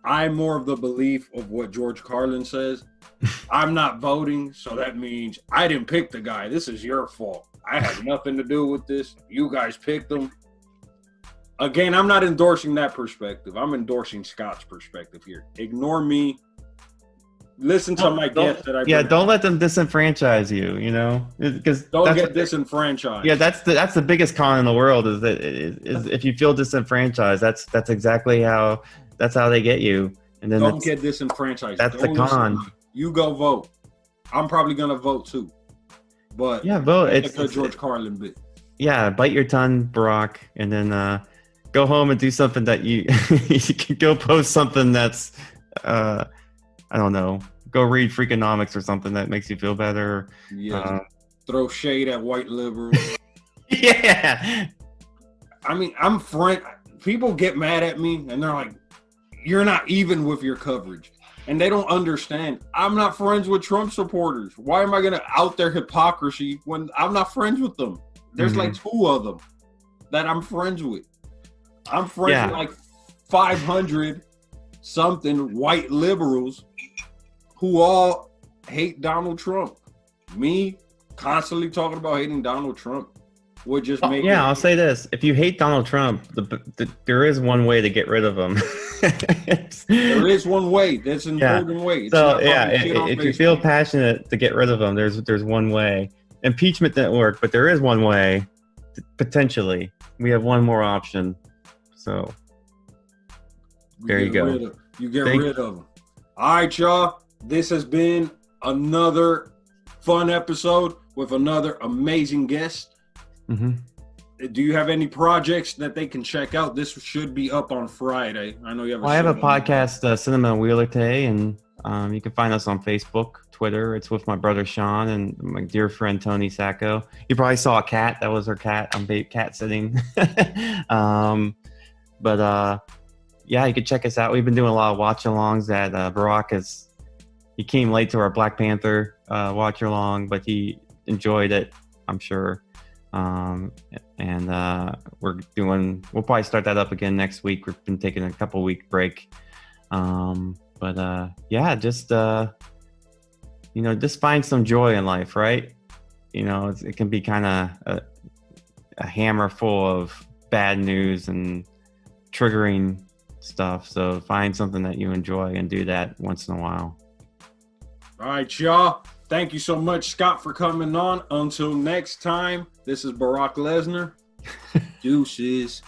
I'm more of the belief of what George Carlin says. I'm not voting, so that means I didn't pick the guy. This is your fault. I had nothing to do with this. You guys picked him. Again, I'm not endorsing that perspective. I'm endorsing Scott's perspective here. Ignore me. Listen to my guests that I bring. Yeah, don't let them disenfranchise you, you know? Because don't get disenfranchised. Yeah, that's the biggest con in the world is if you feel disenfranchised, that's exactly how they get you. And then don't get disenfranchised. That's the con. You go vote. I'm probably gonna vote too. But yeah, vote. It's a George Carlin bit. Yeah, bite your tongue, Barack, and then go home and do something that you can go post something that's I don't know. Go read Freakonomics or something that makes you feel better. Yeah. Throw shade at white liberals. Yeah. I mean, people get mad at me and they're like, you're not even with your coverage. And they don't understand. I'm not friends with Trump supporters. Why am I going to out their hypocrisy when I'm not friends with them? There's like 2 of them that I'm friends with. I'm friends with like 500 something white liberals who all hate Donald Trump. Me constantly talking about hating Donald Trump would just make I'll say this. If you hate Donald Trump, there is one way to get rid of him. There is one way. That's an important way. It's so if you feel passionate to get rid of him, there's one way. Impeachment didn't work, but there is one way. Potentially, we have one more option. So there you go. You get rid of them. All right, y'all. This has been another fun episode with another amazing guest. Mm-hmm. Do you have any projects that they can check out? This should be up on Friday. I know you have. I have a podcast, Cinema Wheeler Tay, and you can find us on Facebook, Twitter. It's with my brother Sean and my dear friend Tony Sacco. You probably saw a cat. That was her cat. I'm cat sitting. But you can check us out. We've been doing a lot of watch-alongs that Barack he came late to our Black Panther watch-along, but he enjoyed it, I'm sure. And we'll probably start that up again next week. We've been taking a couple week break. Just find some joy in life, right? You know, it can be kind of a hammer full of bad news and triggering stuff. So find something that you enjoy and do that once in a while. All right, y'all. Thank you so much, Scott, for coming on. Until next time, this is Barack Lesnar. Deuces.